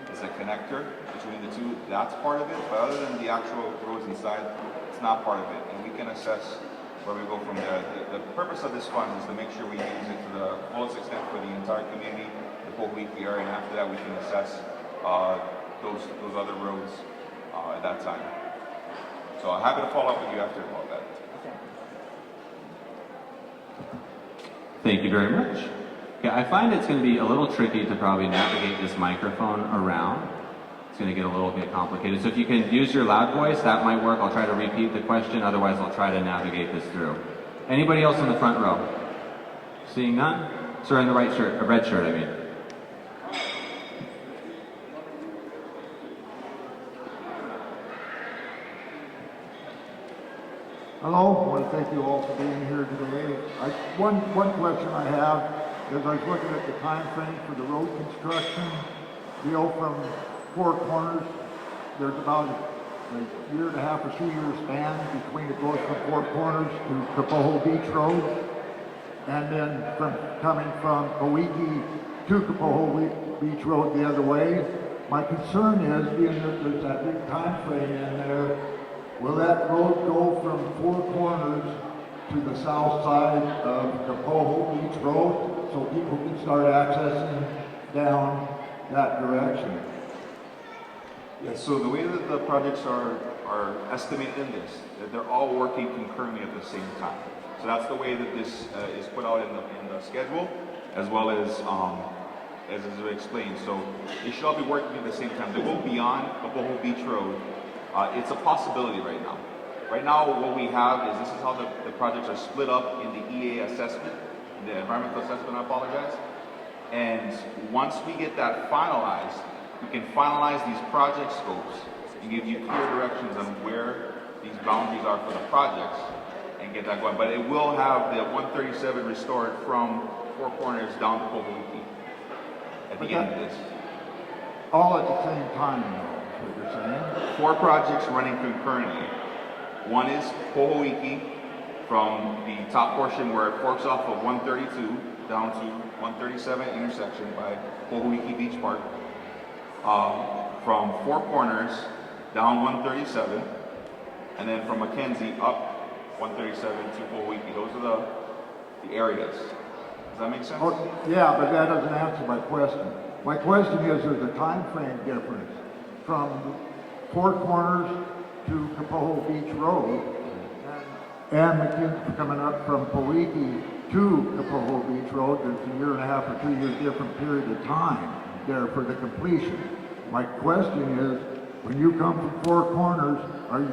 It's a connector between the two. That's part of it, but other than the actual roads inside, it's not part of it. And we can assess where we go from there. The purpose of this fund is to make sure we use it to the fullest extent for the entire community, the Pohoiki area, and after that we can assess those other roads at that time. So I'm happy to follow up with you after about that. Thank you very much. Okay, I find it's going to be a little tricky to probably navigate this microphone around. It's going to get a little bit complicated. So if you can use your loud voice, that might work. I'll try to repeat the question. Otherwise, I'll try to navigate this through. Anybody else in the front row? Seeing none? Sir in the right shirt, a red shirt, I mean. Hello, I want to thank you all for being here today. One question I have is I was looking at the time frame for the road construction. From Four Corners, there's about a year and a half or 2 year span between it goes from Four Corners to Kapoho Beach Road, and then coming from Pohoiki to Kapoho Beach Road the other way. My concern is, being that there's that big time frame in there, will that road go from Four Corners to the south side of Kapoho Beach Road so people can start accessing down that direction? Yeah, so the way that the projects are estimated in this, that they're all working concurrently at the same time. So that's the way that this is put out in the schedule, as well as explained. So they should all be working at the same time. They go beyond Kapoho Beach Road. It's a possibility right now. Right now, what we have is this is how the projects are split up in the EA assessment, the environmental assessment, I apologize. And once we get that finalized, we can finalize these project scopes and give you clear directions on where these boundaries are for the projects and get that going. But it will have the 137 restored from Four Corners down to Pohoiki at the end of this. All at the same time, though, is what you're saying? 4 projects running concurrently. One is Pohoiki from the top portion where it forks off of 132 down to 137 intersection by Pohoiki Beach Park. From Four Corners down 137, and then from Mackenzie up 137 to Pohoiki. Those are the areas. Does that make sense? Oh, yeah, but that doesn't answer my question. My question is, there's a time frame difference from Four Corners to Kapoho Beach Road, and Mackenzie coming up from Pohoiki to Kapoho Beach Road. There's a year and a half or 2 years different period of time there for the completion. My question is, When you come from Four Corners,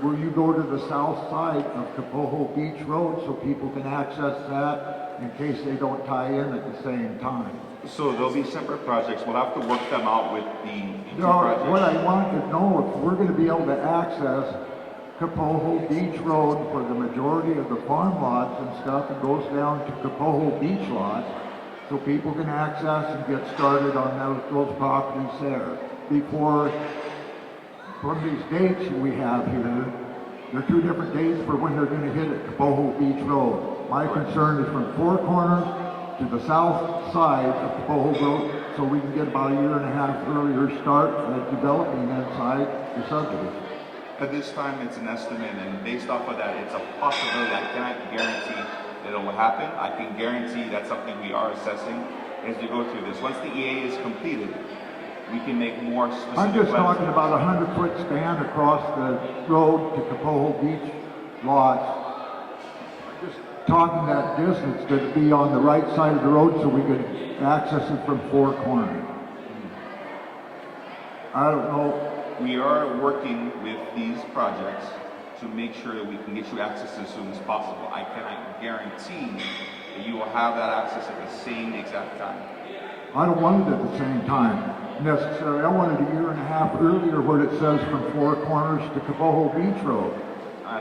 will you go to the south side of Kapoho Beach Road so people can access that in case they don't tie in at the same time? So there'll be separate projects. We'll have to work them out with the two No, projects. what I wanted to know, if we're gonna be able to access Kapoho Beach Road for the majority of the farm lots and stuff, and goes down to Kapoho Beach Lot, so people can access and get started on those properties there. Before, from these dates we have here, there are two different dates for when they're gonna hit it, Kapoho Beach Road. My concern is from Four Corners to the south side of Kapoho Road, so we can get about a year and a half earlier start at developing inside the subdivision. At this time, it's an estimate, and based off of that, it's a possibility. I cannot guarantee that it will happen. I can guarantee that's something we are assessing as we go through this. Once the EA is completed, we can make more specific I'm just plans. talking about a 100-foot span across the road to Kapoho Beach lots. I'm just talking that distance to be on the right side of the road so we could access it from Four Corners. I don't know. We are working with these projects to make sure that we can get you access as soon as possible. I cannot guarantee that you will have that access at the same exact time. I don't want it at the same time necessarily. I want it a year and a half earlier what it says from Four Corners to Kapoho Beach Road.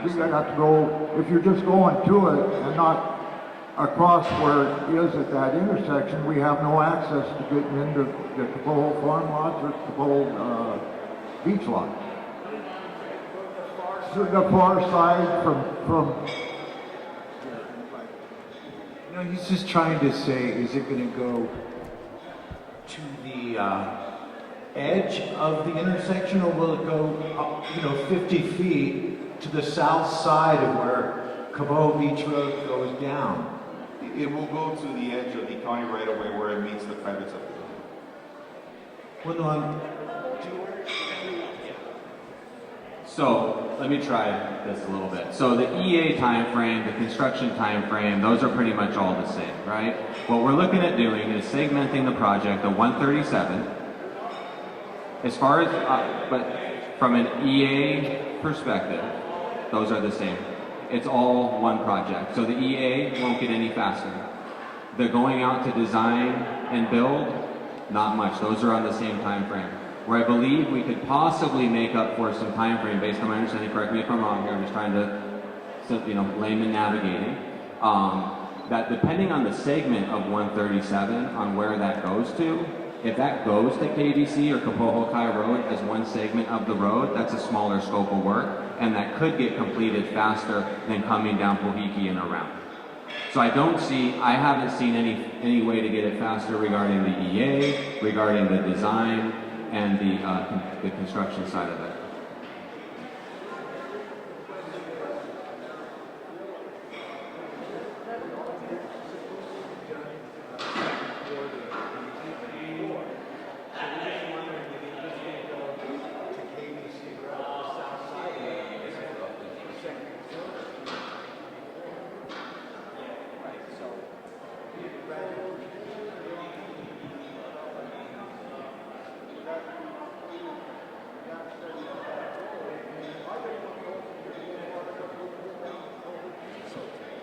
We have to go, if you're just going to it and not across where it is at that intersection, we have no access to getting into the Kapoho farm lots or Kapoho beach lot. So the far side from No, he's just trying to say, is it going to go to the edge of the intersection, or will it go up, 50 feet to the south side of where Kapoho Beach Road goes down? It will go to the edge of the county right away where it meets the private subdivision. Well, no, I'm... So let me try this a little bit. So the EA time frame, the construction time frame, those are pretty much all the same, right? What we're looking at doing is segmenting the project to 137. As far as, but from an EA perspective, those are the same. It's all one project. So the EA won't get any faster. The going out to design and build, not much. Those are on the same time frame. Where I believe we could possibly make up for some time frame, based on my understanding, correct me if I'm wrong here, I'm just trying to, layman navigating, that depending on the segment of 137, on where that goes to, if that goes to KBC or Kapoho Road as one segment of the road, that's a smaller scope of work, and that could get completed faster than coming down Pohoiki and around. So I haven't seen any way to get it faster regarding the EA, regarding the design, and the construction side of it.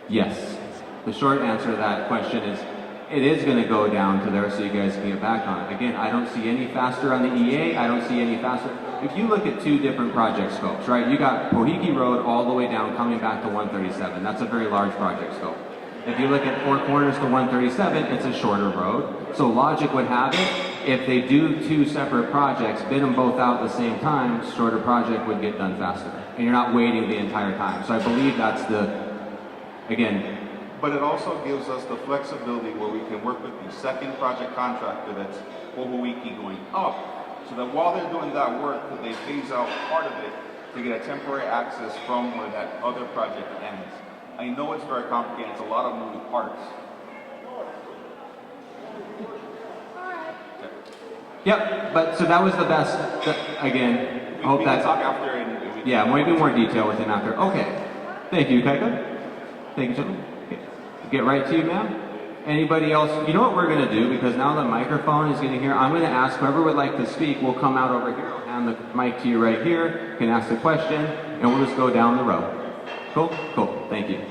Yes. The short answer to that question is it is going to go down to there so you guys can get back on it. Again, I don't see any faster on the EA. I don't see any faster. If you look at two different project scopes, right? You got Pohoiki Road all the way down coming back to 137. That's a very large project scope. If you look at Four Corners to 137, it's a shorter road. So logic would have it, if they do two separate projects, bid them both out at the same time, shorter project would get done faster. And you're not waiting the entire time. So I believe that's again. But it also gives us the flexibility where we can work with the second project contractor that's Pohoiki going up, so that while they're doing that work, they phase out part of it to get a temporary access from where that other project ends. I know it's very complicated, it's a lot of moving parts. Yep, but so that was the best, again, I hope we that's... can talk after and yeah, maybe more detail with him after. Okay, thank you, Kaika. Thank you, gentlemen. Okay. Get right to you, ma'am. Anybody else? You know what we're going to do? Because now the microphone is going to hear, I'm going to ask whoever would like to speak, we'll come out over here. I'll hand the mic to you right here. You can ask the question, and we'll just go down the row. Cool? Cool. Thank you.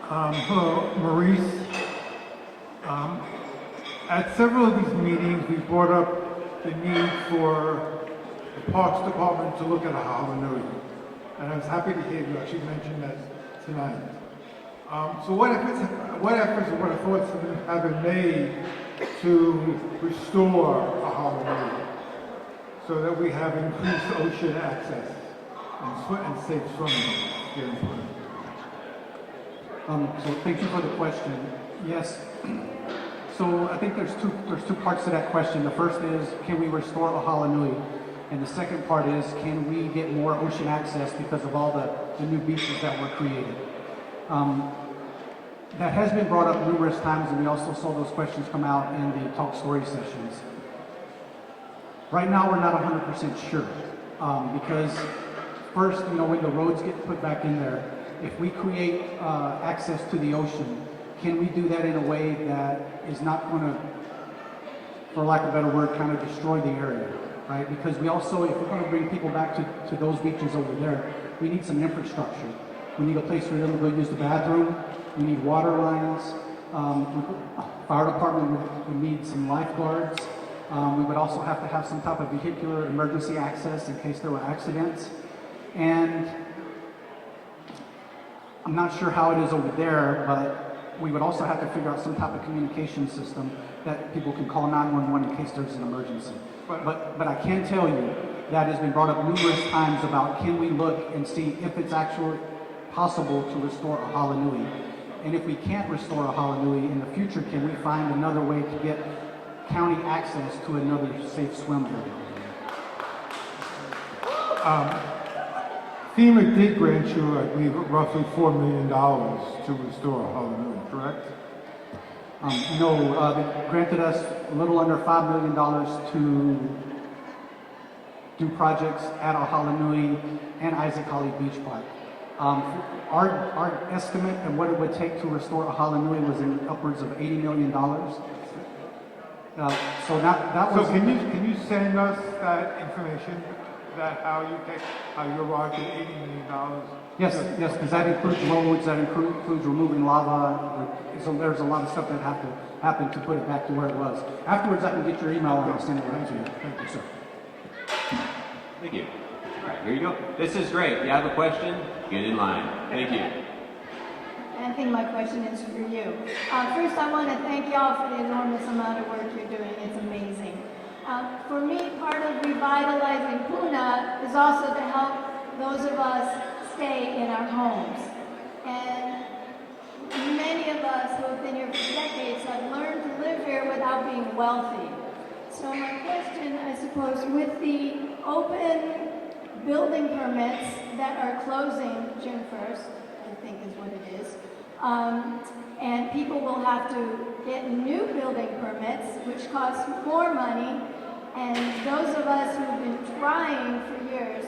Hello, Maurice. At several of these meetings, we brought up the need for the Parks Department to look at a Hallelujah. And I was happy to hear you actually mention that tonight. So what efforts or what thoughts have been made to restore a Hallelujah so that we have increased ocean access and safe swimming here in Puna? So thank you for the question. Yes. So I think there's two parts to that question. The first is, can we restore Ohalanui? And the second part is, can we get more ocean access because of all the new beaches that were created? That has been brought up numerous times, and we also saw those questions come out in the talk story sessions. Right now, we're not 100% sure because first, when the roads get put back in there, if we create access to the ocean, can we do that in a way that is not going to, for lack of a better word, kind of destroy the area, right? Because we also, if we're going to bring people back to those beaches over there, we need some infrastructure. We need a place for them to go use the bathroom. We need water lines. Fire department would need some lifeguards. We would also have to have some type of vehicular emergency access in case there were accidents. And I'm not sure how it is over there, but we would also have to figure out some type of communication system that people can call 911 in case there's an emergency. But I can tell you that has been brought up numerous times about, can we look and see if it's actually possible to restore Ohalanui? And if we can't restore Ohalanui in the future, can we find another way to get county access to another safe swim area? FEMA did grant you, I believe, roughly $4 million to restore Ohalanui, correct? No, they granted us a little under $5 million to do projects at Ohalanui and Isaac Holly Beach Park. Our estimate of what it would take to restore Ohalanui was in upwards of $80 million. So can you send us that information, that how you arrived at $80 million? Yes, because that includes roads, that includes removing lava. So there's a lot of stuff that have to happen to put it back to where it was. Afterwards, I can get your email and I'll send it right to you. Thank you, sir. Thank you. All right, here you go. This is great. If you have a question, get in line. Thank you. I think my question is for you. First, I want to thank y'all for the enormous amount of work you're doing. It's amazing. For me, part of revitalizing Puna is also to help those of us stay in our homes. And many of us who have been here for decades have learned to live here without being wealthy. So my question, I suppose, with the open building permits that are closing June 1st, I think is what it is, and people will have to get new building permits, which cost more money, and those of us who've been trying for years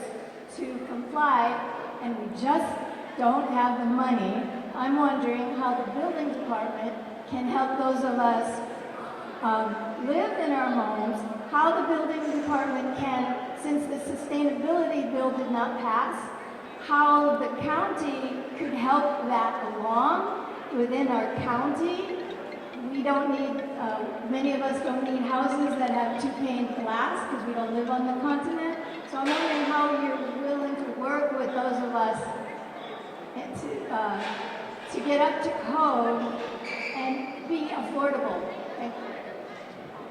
to comply, and we just don't have the money, I'm wondering how the building department can help those of us live in our homes, how the building department can, since the sustainability bill did not pass, how the county could help that along within our county. We don't need, many of us don't need houses that have two pane glass because we don't live on the continent. So I'm wondering how you're willing to work with those of us and to get up to code and be affordable. Thank you.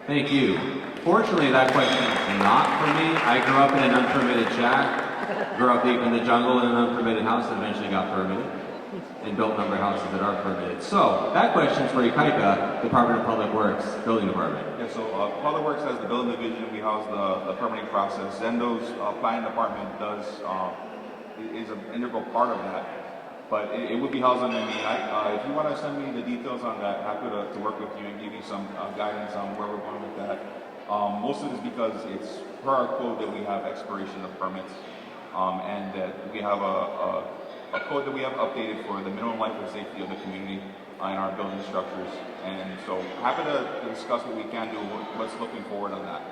Thank you. Fortunately, that question is not for me. I grew up in an unpermitted shack, grew up deep in the jungle in an unpermitted house that eventually got permitted, and built a number of houses that are permitted. So, that question's for Ikaika, Department of Public Works, Building Department. Yeah, so Public Works has the building division, we house the permitting process. Zendo's planning department is an integral part of that. But it would be housed under me. If you want to send me the details on that, happy to work with you and give you some guidance on where we're going with that. Most of it is because it's per our code that we have expiration of permits, and that we have a a code that we have updated for the minimum life and safety of the community in our building structures. And so happy to discuss what we can do, what's looking forward on that.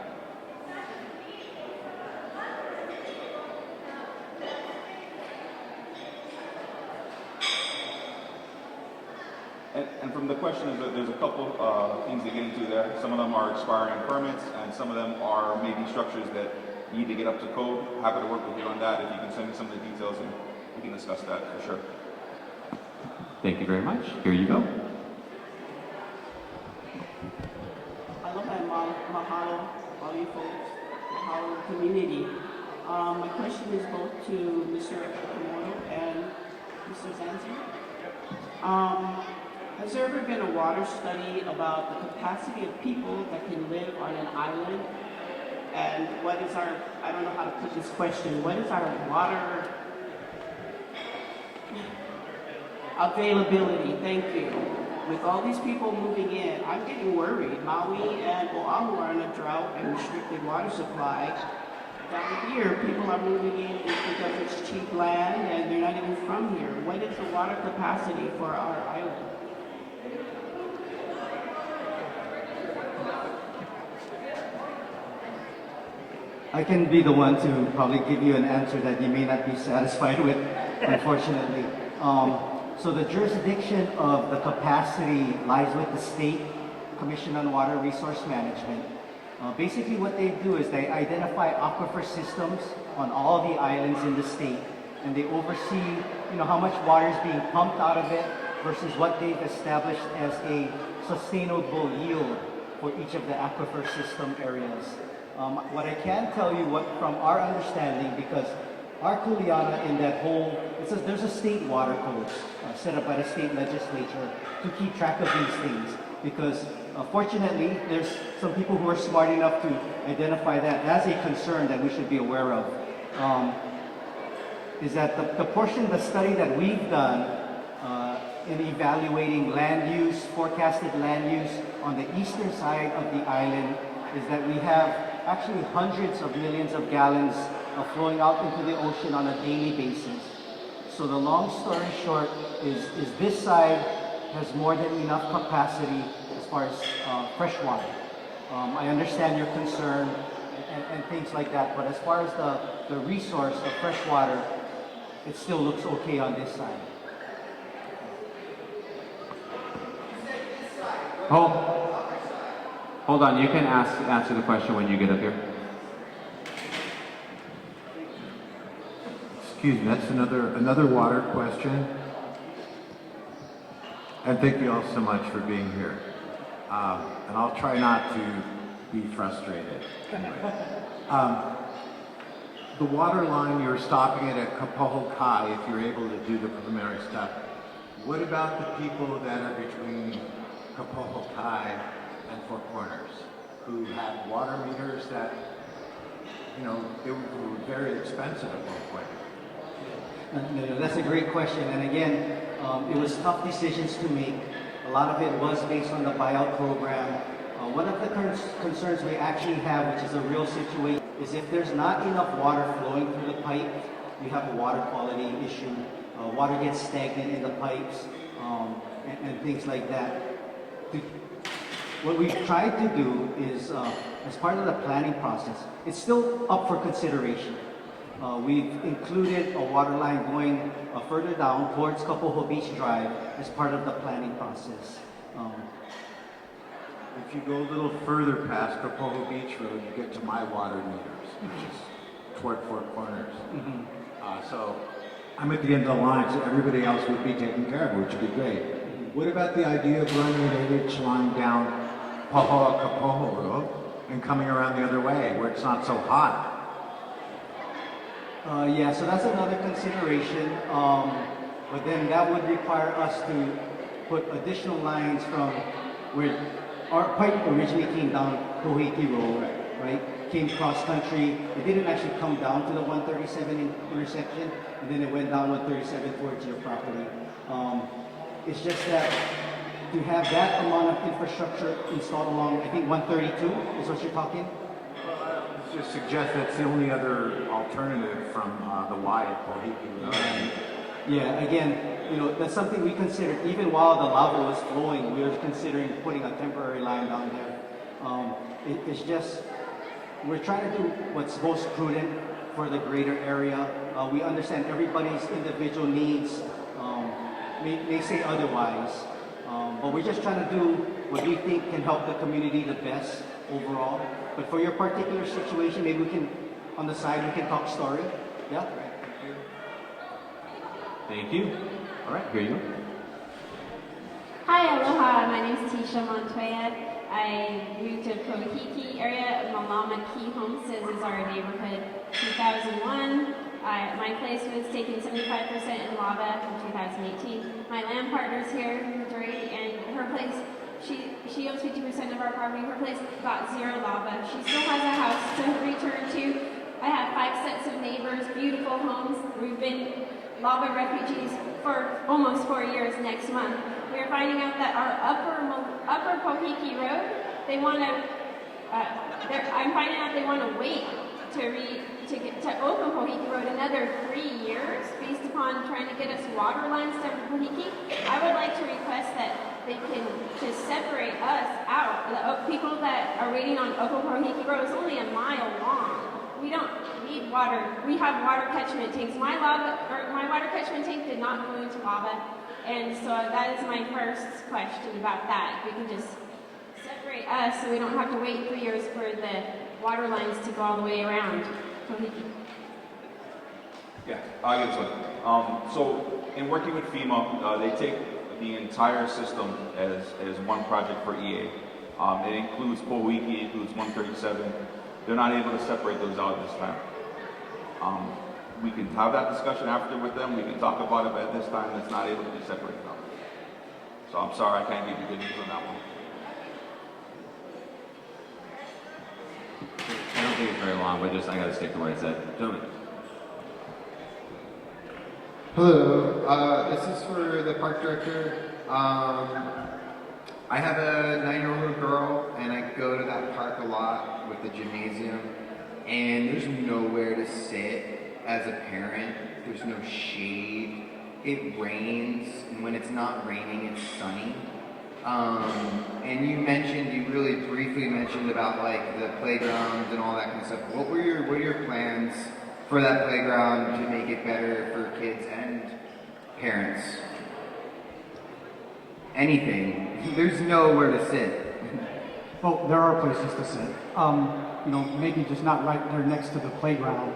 And from the questions, there's a couple things to get into there. Some of them are expiring permits, and some of them are maybe structures that need to get up to code. Happy to work with you on that. If you can send me some of the details, and we can discuss that for sure. Thank you very much. Here you go. Aloha and mahalo, all you folks, mahalo community. My question is both to Mr. Okamoto and Mr. Zanzi. Has there ever been a water study about the capacity of people that can live on an island? And what is our, I don't know how to put this question, what is our water availability? Thank you. With all these people moving in, I'm getting worried. Maui and Oahu are in a drought and restricted water supply. Down here, people are moving in because it's cheap land and they're not even from here. What is the water capacity for our island? I can be the one to probably give you an answer that you may not be satisfied with, unfortunately. So the jurisdiction of the capacity lies with the State Commission on Water Resource Management. Basically what they do is they identify aquifer systems on all the islands in the state, and they oversee how much water is being pumped out of it versus what they've established as a sustainable yield for each of the aquifer system areas. What I can tell you from our understanding, because our kuleana in that whole, there's a state water code set up by the state legislature to keep track of these things, because fortunately there's some people who are smart enough to identify that as a concern that we should be aware of. Is that the portion of the study that we've done in evaluating land use, forecasted land use on the eastern side of the island, is that we have actually hundreds of millions of gallons flowing out into the ocean on a daily basis. So the long story short is this side has more than enough capacity as far as fresh water. I understand your concern and things like that, but as far as the resource of fresh water, it still looks okay on this side. Hold on, you can answer the question when you get up here. Excuse me, that's another water question. And thank you all so much for being here. And I'll try not to be frustrated. The water line, you're stopping it at Pohoiki if you're able to do the preliminary stuff. What about the people that are between Pohoiki and Four Corners, who have water meters that, they were very expensive at one point? No, that's a great question. And again, it was tough decisions to make. A lot of it was based on the buyout program. One of the concerns we actually have, which is a real situation, is if there's not enough water flowing through the pipe, you have a water quality issue. Water gets stagnant in the pipes and things like that. What we've tried to do is, as part of the planning process, it's still up for consideration. We've included a water line going further down towards Kapoho Beach Drive as part of the planning process. If you go a little further past Kapoho Beach Road, you get to my water meters, which is toward Four Corners. So I'm at the end of the line, so everybody else would be taken care of, which would be great. What about the idea of running an 8-inch line down Kapoho Road and coming around the other way, where it's not so hot? Yeah, so that's another consideration. But then that would require us to put additional lines from where our pipe originally came down Pohoiki Road, right? Came cross country. It didn't actually come down to the 137 intersection, and then it went down 137 towards your property. It's just that to have that amount of infrastructure installed along, I think 132 is what you're talking? Just suggest that's the only other alternative from the Y at Pohoiki Road. Yeah, again, you know, that's something we considered, even while the lava was flowing, we were considering putting a temporary line down there. It's just, we're trying to do what's most prudent for the greater area. We understand everybody's individual needs may say otherwise, but we're just trying to do what we think can help the community the best overall. But for your particular situation, maybe we can, on the side, we can talk story. Yeah? Thank you. All right, here you go. Hi, aloha. My name is Tisha Montoya. I moved to Pohoiki area. Malama Key Homesteads is our neighborhood. 2001, my place was taking 75% in lava in 2018. My land partner's here, Dre, and her place, she owns 50% of our property. Her place got zero lava. She still has a house to return to. I have 5 sets of neighbors, beautiful homes. We've been lava refugees for almost 4 years next month. We're finding out that our upper Pohoiki Road, they want to, I'm finding out they want to wait to open Pohoiki Road another 3 years based upon trying to get us water lines to Pohoiki. I would like to request that they can just separate us out. The people that are waiting on Upper Pohoiki Road is only a mile long. We don't need water. We have water catchment tanks. My water catchment tank did not go into lava, and so that is my first question about that. If we can just separate us so we don't have to wait 3 years for the water lines to go all the way around. Yeah, I'll get to it. So in working with FEMA, they take the entire system as one project for EA. It includes Pohoiki, it includes 137. They're not able to separate those out this time. We can have that discussion after with them. We can talk about it, but at this time, it's not able to be separated out. So I'm sorry, I can't give you good news on that one. I don't think it's very long, but I gotta stick to what I said. Gentlemen. Hello, this is for the park director. I have a 9-year-old girl, and I go to that park a lot with the gymnasium, and there's nowhere to sit as a parent. There's no shade. It rains, and when it's not raining, it's sunny. And you really briefly mentioned about like the playgrounds and all that kind of stuff. What are your plans for that playground to make it better for kids and parents? Anything. There's nowhere to sit. Well, there are places to sit. You know, maybe just not right there next to the playground.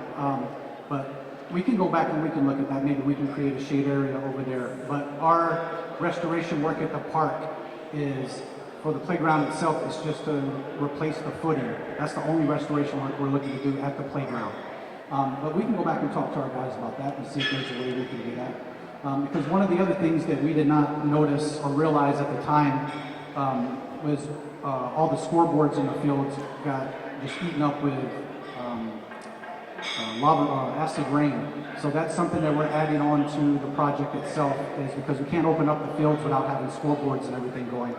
But we can go back and we can look at that. Maybe we can create a shade area over there. But our restoration work at the park is, for the playground itself, is just to replace the footing. That's the only restoration work we're looking to do at the playground. But we can go back and talk to our guys about that and see if there's a way we can do that. Because one of the other things that we did not notice or realize at the time was all the scoreboards in the fields got just eaten up with acid rain. So that's something that we're adding on to the project itself, is because we can't open up the fields without having scoreboards and everything going.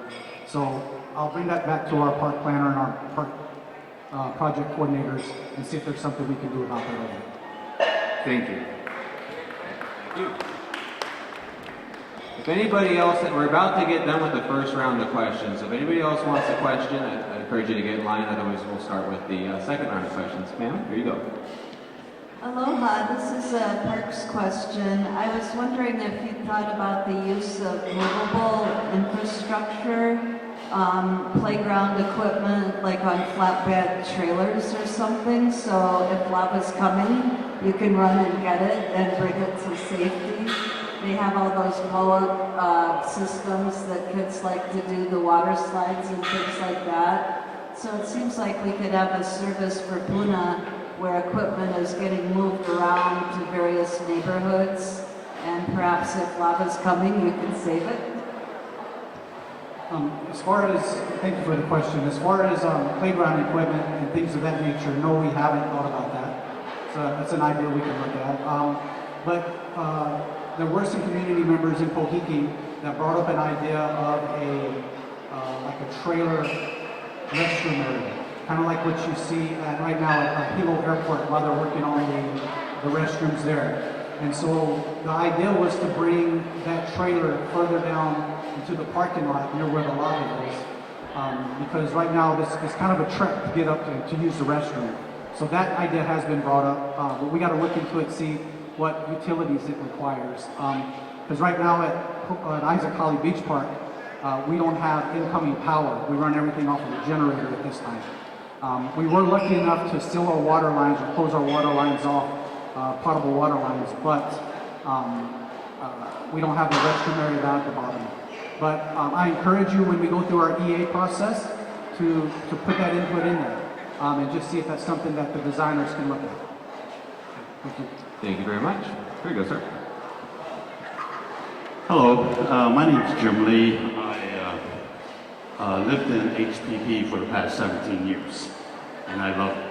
So I'll bring that back to our park planner and our park project coordinators and see if there's something we can do about that. Thank you. Thank you. If anybody else, we're about to get done with the first round of questions. So if anybody else wants a question, I encourage you to get in line. Otherwise, we'll start with the second round of questions. Ma'am, here you go. Aloha, this is a parks question. I was wondering if you thought about the use of movable infrastructure, playground equipment, like on flatbed trailers or something, so if lava's coming, you can run and get it and bring it to safety. They have all those blow-up systems that kids like to do, the water slides and things like that. So it seems like we could have a service for Puna where equipment is getting moved around to various neighborhoods, and perhaps if lava's coming, you can save it. Thank you for the question. As far as playground equipment and things of that nature, no, we haven't thought about that. So that's an idea we can look at. But there were some community members in Pohoiki that brought up an idea of like a trailer restroom area. Kind of like what you see right now at Kīlauea Airport while they're working on the restrooms there. And so the idea was to bring that trailer further down into the parking lot near where the lobby is. Because right now it's kind of a trek to get up to use the restroom. So that idea has been brought up, but we got to look into it, see what utilities it requires. Because right now at Isaac Holly Beach Park, we don't have incoming power. We run everything off of a generator at this time. We were lucky enough to seal our water lines or close our water lines off, potable water lines, but we don't have the restroom area down at the bottom. But I encourage you when we go through our EA process to put that input in there and just see if that's something that the designers can look at. Thank you. Thank you very much. Here you go, sir. Hello, my name is Jim Lee. I lived in HPP for the past 17 years, and I love it.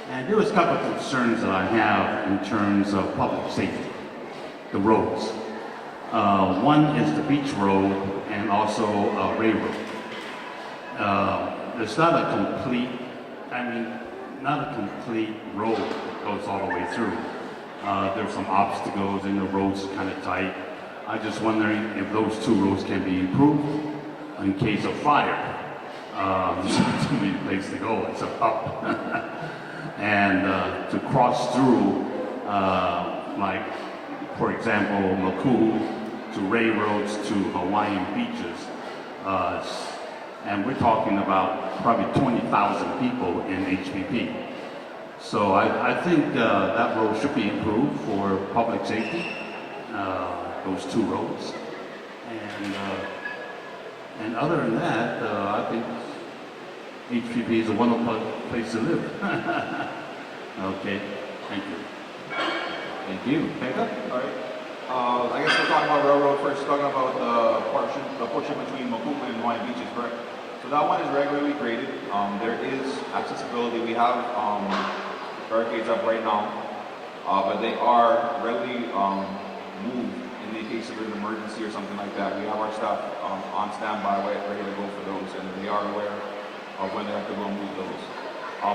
And there was a couple of concerns that I have in terms of public safety, the roads. One is the beach road and also Ray Road. It's not a complete, not a complete road that goes all the way through. There's some obstacles and the road's kind of tight. I'm just wondering if those two roads can be improved in case of fire. There's too many places to go, it's up. And to cross through, like, for example, Makuu to Ray Roads to Hawaiian beaches. And we're talking about probably 20,000 people in HPP. So I think that road should be improved for public safety, those two roads. And other than that, I think HPP is a wonderful place to live. Okay, thank you. Thank you. Pekka? All right. I guess we're talking about railroad first, talking about the portion between Makupa and Hawaiian beaches, correct? So that one is regularly graded. There is accessibility. We have barricades up right now, but they are readily moved in the case of an emergency or something like that. We have our staff on standby, ready to go for those, and they are aware of when they have to go and move those.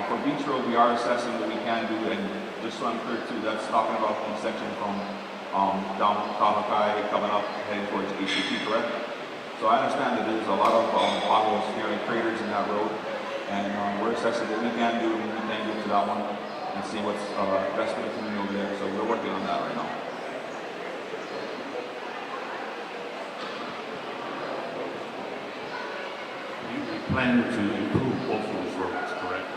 For Beach Road, we are assessing what we can do, and just so I'm clear too, that's talking about the section from down Kahakai, coming up, heading towards HCP, correct? So I understand that there's a lot of potholes here and craters in that road, and we're assessing what we can do and we can do to that one, and see what's best for the community over there. So we're working on that right now. You plan to improve both those roads, correct?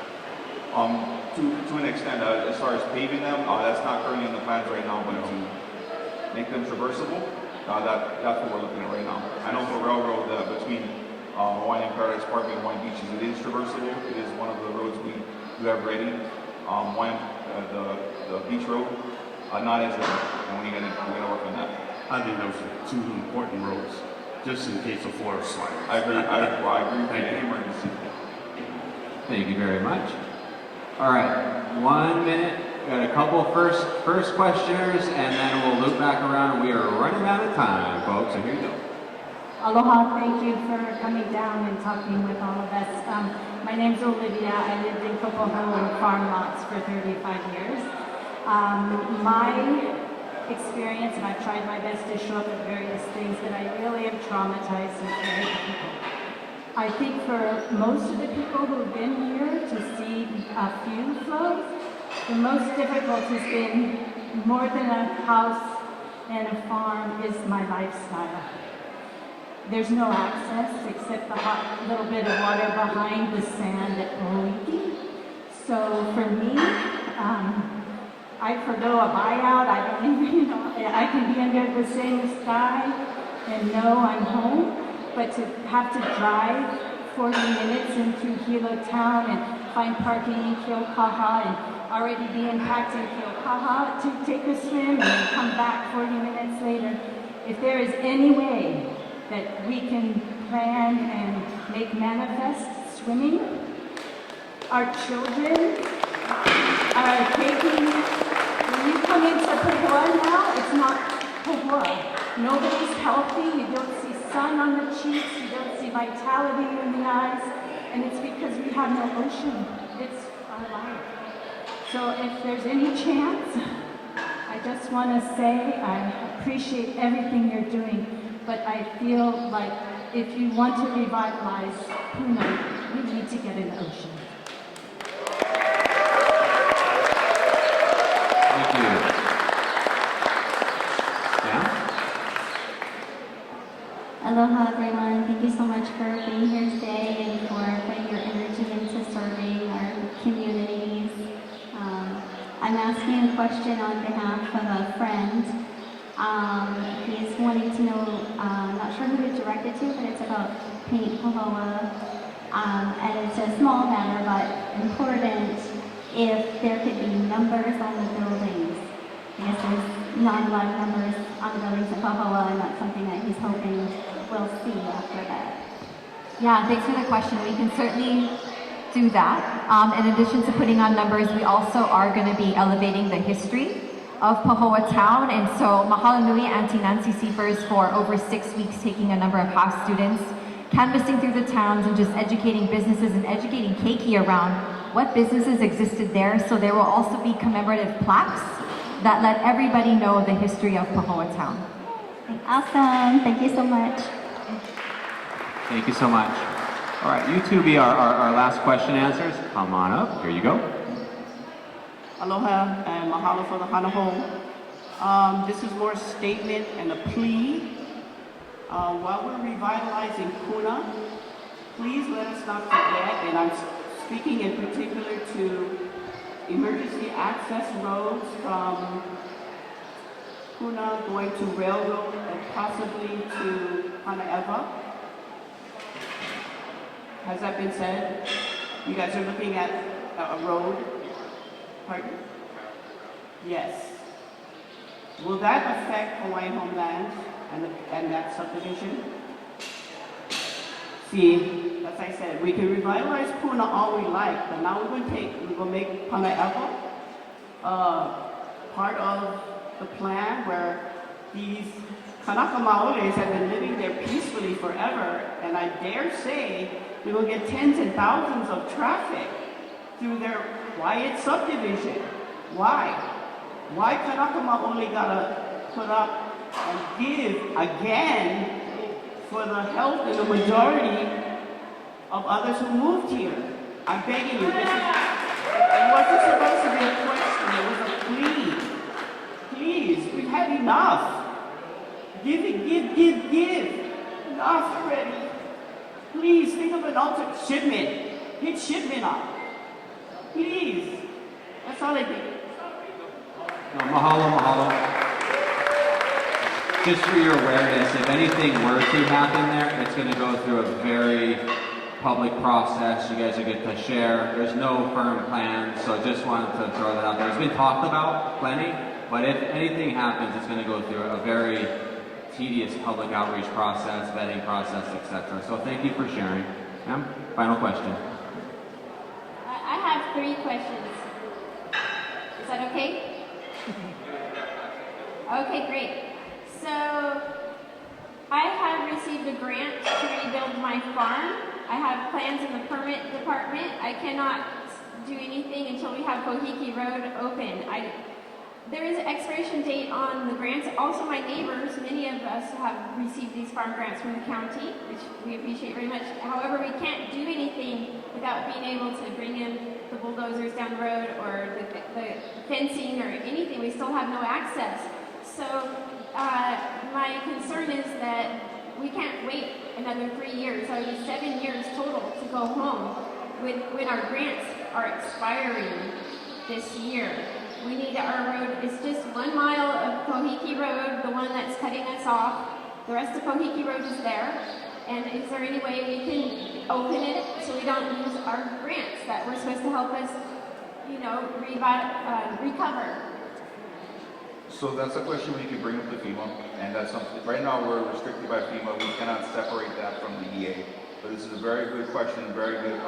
To an extent, as far as paving them, that's not currently in the plans right now, but to make them traversable, that's what we're looking at right now. I know for railroad, between Hawaiian Paradise Park and Hawaiian Beaches, it is traversable. It is one of the roads we do have ready. The beach road, not as ready, and we're gonna work on that. I think those are two important roads, just in case of forest fire. I agree. I agree. Thank you. Emergency. Thank you very much. All right, 1 minute. We got a couple first questioners, and then we'll loop back around. We are running out of time, folks, so here you go. Aloha, thank you for coming down and talking with all of us. My name's Olivia. I lived in Kokoho farm lots for 35 years. My experience, and I've tried my best to show up at various things, that I really am traumatized and very people. I think for most of the people who've been here to see a few flows, the most difficult has been more than a house and a farm is my lifestyle. There's no access except the hot little bit of water behind the sand at Pohoiki. So for me, I forgo a buyout. I don't even, I can be under the same sky and know I'm home. But to have to drive 40 minutes into Hilo town and find parking in Kīlauea and already be impacted in Kīlauea to take a swim and then come back 40 minutes later. If there is any way that we can plan and make manifest swimming, our children are taking, when you come into Pohoa now, it's not Pohoa. Nobody's healthy, you don't see sun on the cheeks, you don't see vitality in the eyes, and it's because we have no ocean. It's our life. So if there's any chance, I just want to say I appreciate everything you're doing, but I feel like if you want to revitalize Puna, we need to get an ocean. Thank you. Yeah? Aloha everyone, thank you so much for being here today and for putting your energy into serving our communities. I'm asking a question on behalf of a friend. He's wanting to know, I'm not sure who to direct it to, but it's about Paint Pohoa. And it's a small matter, but important, if there could be numbers on the buildings. I guess there's not a lot of numbers on the buildings in Pohoa, and that's something that he's hoping we'll see after that. Yeah, thanks for the question. We can certainly do that. In addition to putting on numbers, we also are going to be elevating the history of Pohoa Town. And so mahalo nui Auntie Nancy Seifers for over 6 weeks taking a number of house students, canvassing through the towns and just educating businesses and educating Keiki around what businesses existed there. So there will also be commemorative plaques that let everybody know the history of Pohoa Town. Awesome, thank you so much. Thank you so much. All right, you two be our last question answers. Come on up, here you go. Aloha and mahalo for the hanaho. This is more a statement and a plea. While we're revitalizing Puna, please let us not forget, and I'm speaking in particular to emergency access roads from Puna going to Railroad and possibly to Hanaewa. Has that been said? You guys are looking at a road? Pardon? Yes. Will that affect Hawaiian homeland and that subdivision? See, as I said, we can revitalize Puna all we like, but now we will make Hanaewa part of the plan where these Kanaka Maoles have been living there peacefully forever, and I dare say we will get tens and thousands of traffic through their quiet subdivision. Why? Why Kanaka Maole gotta put up and give again for the health and the majority of others who moved here? I'm begging you, it wasn't supposed to be a question, it was a plea. Please, we've had enough. Give. Enough already. Please, think of an alternate shipment. Hit shipment up. Please. That's all I think. No, mahalo. Just for your awareness, if anything were to happen there, it's going to go through a very public process. You guys are going to share. There's no firm plan, so just wanted to throw that out there. It's been talked about plenty, but if anything happens, it's going to go through a very tedious public outreach process, vetting process, etc. So thank you for sharing. Ma'am, final question. I have 3 questions. Is that okay? Okay, great. So, I have received a grant to rebuild my farm. I have plans in the permit department. I cannot do anything until we have Pohoiki Road open. There is an expiration date on the grants. Also, my neighbors, many of us have received these farm grants from the county, which we appreciate very much. However, we can't do anything without being able to bring in the bulldozers down the road or the fencing or anything. We still have no access. So my concern is that we can't wait another 3 years. That would be 7 years total to go home when our grants are expiring this year. We need our road, it's just 1 mile of Pohoiki Road, the one that's cutting us off. The rest of Pohoiki Road is there. And is there any way we can open it so we don't lose our grants that were supposed to help us, recover? So that's a question we could bring up to FEMA, and that's something, right now we're restricted by FEMA, we cannot separate that from the EA. But this is a very good question, very good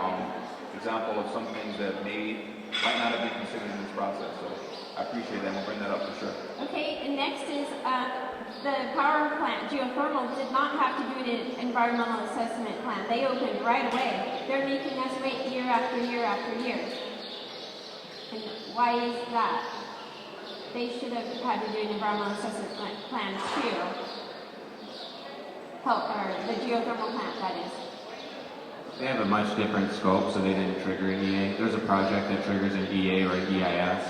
example of some things that might not have been considered in this process. So I appreciate that, we'll bring that up for sure. Okay, and next is the power plant, geothermal, did not have to do an environmental assessment plan. They opened right away. They're making us wait year after year after year. And why is that? they should have had to do an environmental assessment plan too. Or the geothermal plant, that is. They have a much different scope, so they didn't trigger an EA. There's a project that triggers an EA or an EIS,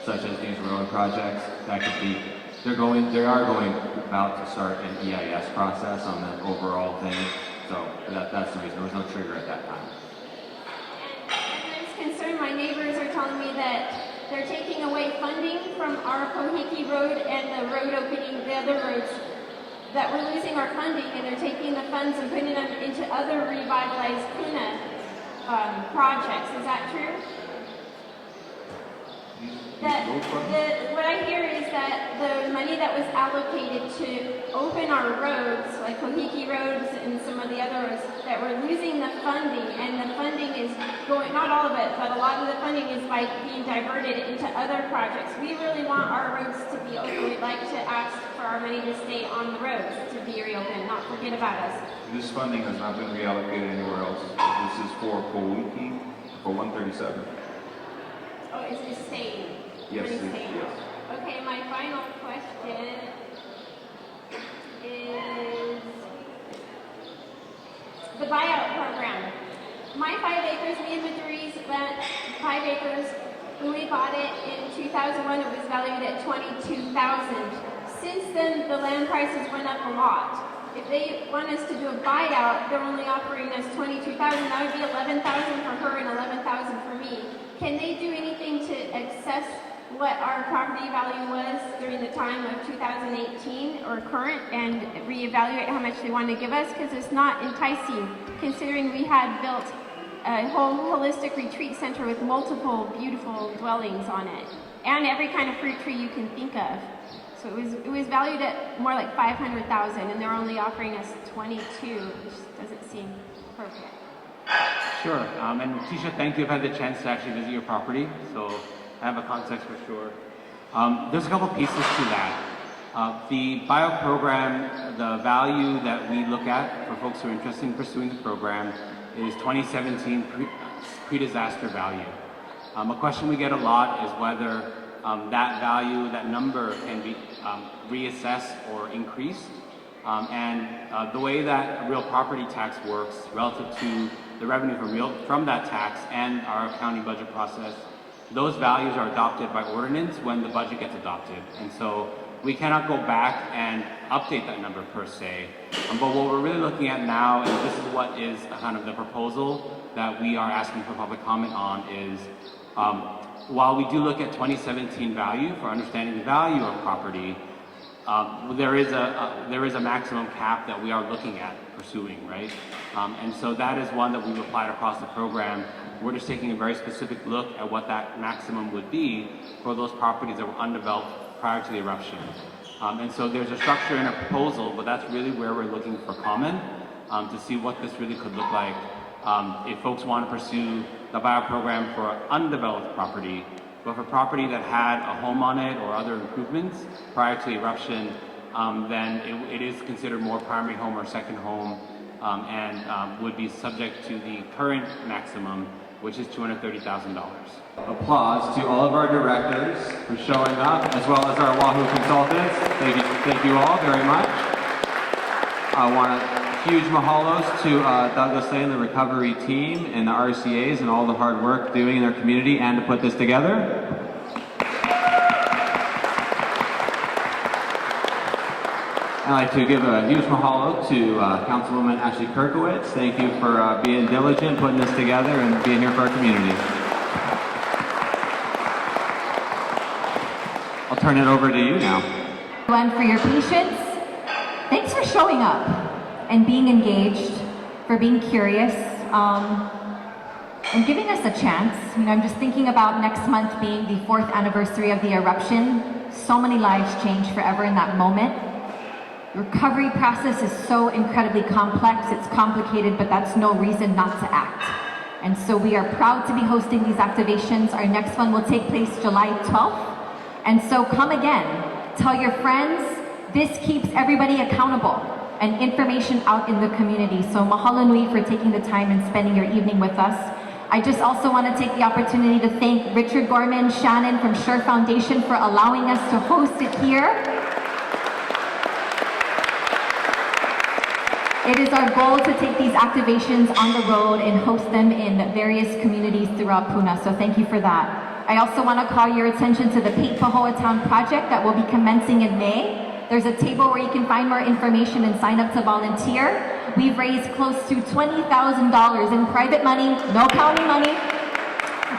such as these road projects. That could be, they are going about to start an EIS process on the overall thing. So that's the reason. There was no trigger at that time. And there's concern. My neighbors are telling me that they're taking away funding from our Pohoiki Road and the road opening, the other roads, that we're losing our funding, and they're taking the funds and putting them into other Revitalize Puna projects. Is that true? What I hear is that the money that was allocated to open our roads, like Pohoiki roads and some of the other roads, that we're losing the funding, and the funding is going, not all of it, but a lot of the funding is by being diverted into other projects. We really want our roads to be open. We'd like to ask for our money to stay on the roads, to be reopened, not forget about us. This funding has not been reallocated anywhere else. This is for Pohoiki, for 137. Oh, it's staying. Yes, yes. Okay, my final question is the buyout program. My 5 acres, me and Maduri's land, 5 acres, when we bought it in 2001, it was valued at $22,000. Since then, the land prices went up a lot. If they want us to do a buyout, they're only offering us $22,000. That would be $11,000 for her and $11,000 for me. Can they do anything to assess what our property value was during the time of 2018 or current and reevaluate how much they want to give us? Because it's not enticing, considering we had built a whole holistic retreat center with multiple beautiful dwellings on it and every kind of fruit tree you can think of. So it was valued at more like $500,000, and they're only offering us $22,000, which doesn't seem appropriate. Sure, and Tisha, thank you. I've had the chance to actually visit your property, so I have a context for sure. There's a couple pieces to that. The bio program, the value that we look at for folks who are interested in pursuing the program is 2017 pre-disaster value. A question we get a lot is whether that value, that number can be reassessed or increased. The way that real property tax works relative to the revenue from that tax and our county budget process, those values are adopted by ordinance when the budget gets adopted. And so we cannot go back and update that number per se. But what we're really looking at now, and this is what is kind of the proposal that we are asking for public comment on, is while we do look at 2017 value for understanding the value of property, there is a maximum cap that we are looking at pursuing, right? And so that is one that we've applied across the program. We're just taking a very specific look at what that maximum would be for those properties that were undeveloped prior to the eruption. And so there's a structure in a proposal, but that's really where we're looking for comment to see what this really could look like. If folks want to pursue the buyout program for undeveloped property, but for property that had a home on it or other improvements prior to the eruption, then it is considered more primary home or second home, and would be subject to the current maximum, which is $230,000. Applause to all of our directors for showing up, as well as our Wahoo consultants. Thank you all very much. I want a huge mahalos to Douglas Lane, the recovery team, and the RCAs, and all the hard work doing in their community and to put this together. I'd like to give a huge mahalo to Councilwoman Ashley Kirkowitz. Thank you for being diligent, putting this together, and being here for our community. I'll turn it over to you now. Everyone, for your patience. Thanks for showing up and being engaged, for being curious, and giving us a chance. You know, I'm just thinking about next month being the 4th anniversary of the eruption. So many lives changed forever in that moment. The recovery process is so incredibly complex, it's complicated, but that's no reason not to act. And so we are proud to be hosting these activations. Our next one will take place July 12th. And so come again, tell your friends. This keeps everybody accountable and information out in the community. So mahalo nui for taking the time and spending your evening with us. I just also want to take the opportunity to thank Richard Gorman, Shannon from Sure Foundation for allowing us to host it here. It is our goal to take these activations on the road and host them in various communities throughout Puna, so thank you for that. I also want to call your attention to the Paint Pahoa Town project that will be commencing in May. There's a table where you can find more information and sign up to volunteer. We've raised close to $20,000 in private money, no county money,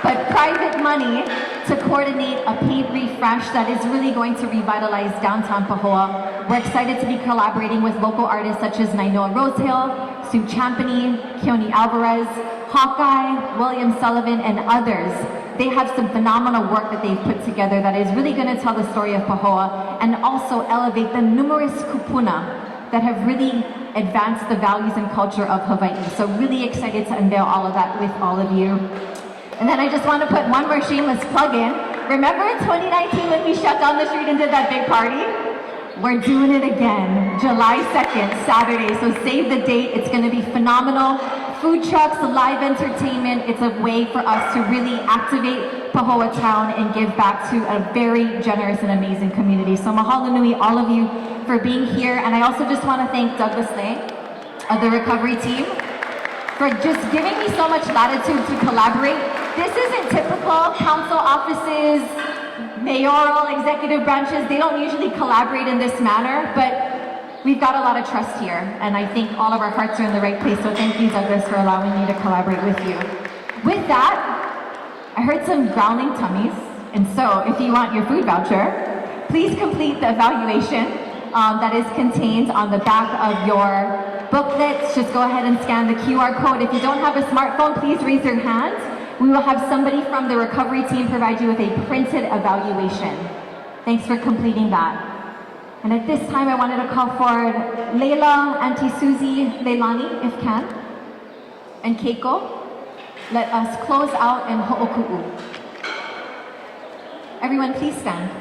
but private money to coordinate a paint refresh that is really going to revitalize downtown Pahoa. We're excited to be collaborating with local artists such as Nainoa Rosehill, Sue Champney, Keone Alvarez, Hawkeye, William Sullivan, and others. They have some phenomenal work that they've put together that is really going to tell the story of Pahoa and also elevate the numerous kupuna that have really advanced the values and culture of Hawaii. So really excited to unveil all of that with all of you. And then I just want to put one more shameless plug in. Remember in 2019 when we shut down the street and did that big party? We're doing it again, July 2nd, Saturday. So save the date, it's going to be phenomenal. Food trucks, live entertainment, it's a way for us to really activate Pahoa Town and give back to a very generous and amazing community. So mahalo nui all of you for being here. And I also just want to thank Douglas Lang of the recovery team for just giving me so much latitude to collaborate. This isn't typical. Council offices, mayoral, executive branches, they don't usually collaborate in this manner, but we've got a lot of trust here, and I think all of our hearts are in the right place, so thank you, Douglas, for allowing me to collaborate with you. With that, I heard some growling tummies, and so if you want your food voucher, please complete the evaluation that is contained on the back of your booklets. Just go ahead and scan the QR code. If you don't have a smartphone, please raise your hand. We will have somebody from the recovery team provide you with a printed evaluation. Thanks for completing that. And at this time, I wanted to call forward Leila, Auntie Susie, Leilani, if can, and Keiko. Let us close out in ho'oku'u. Everyone, please stand.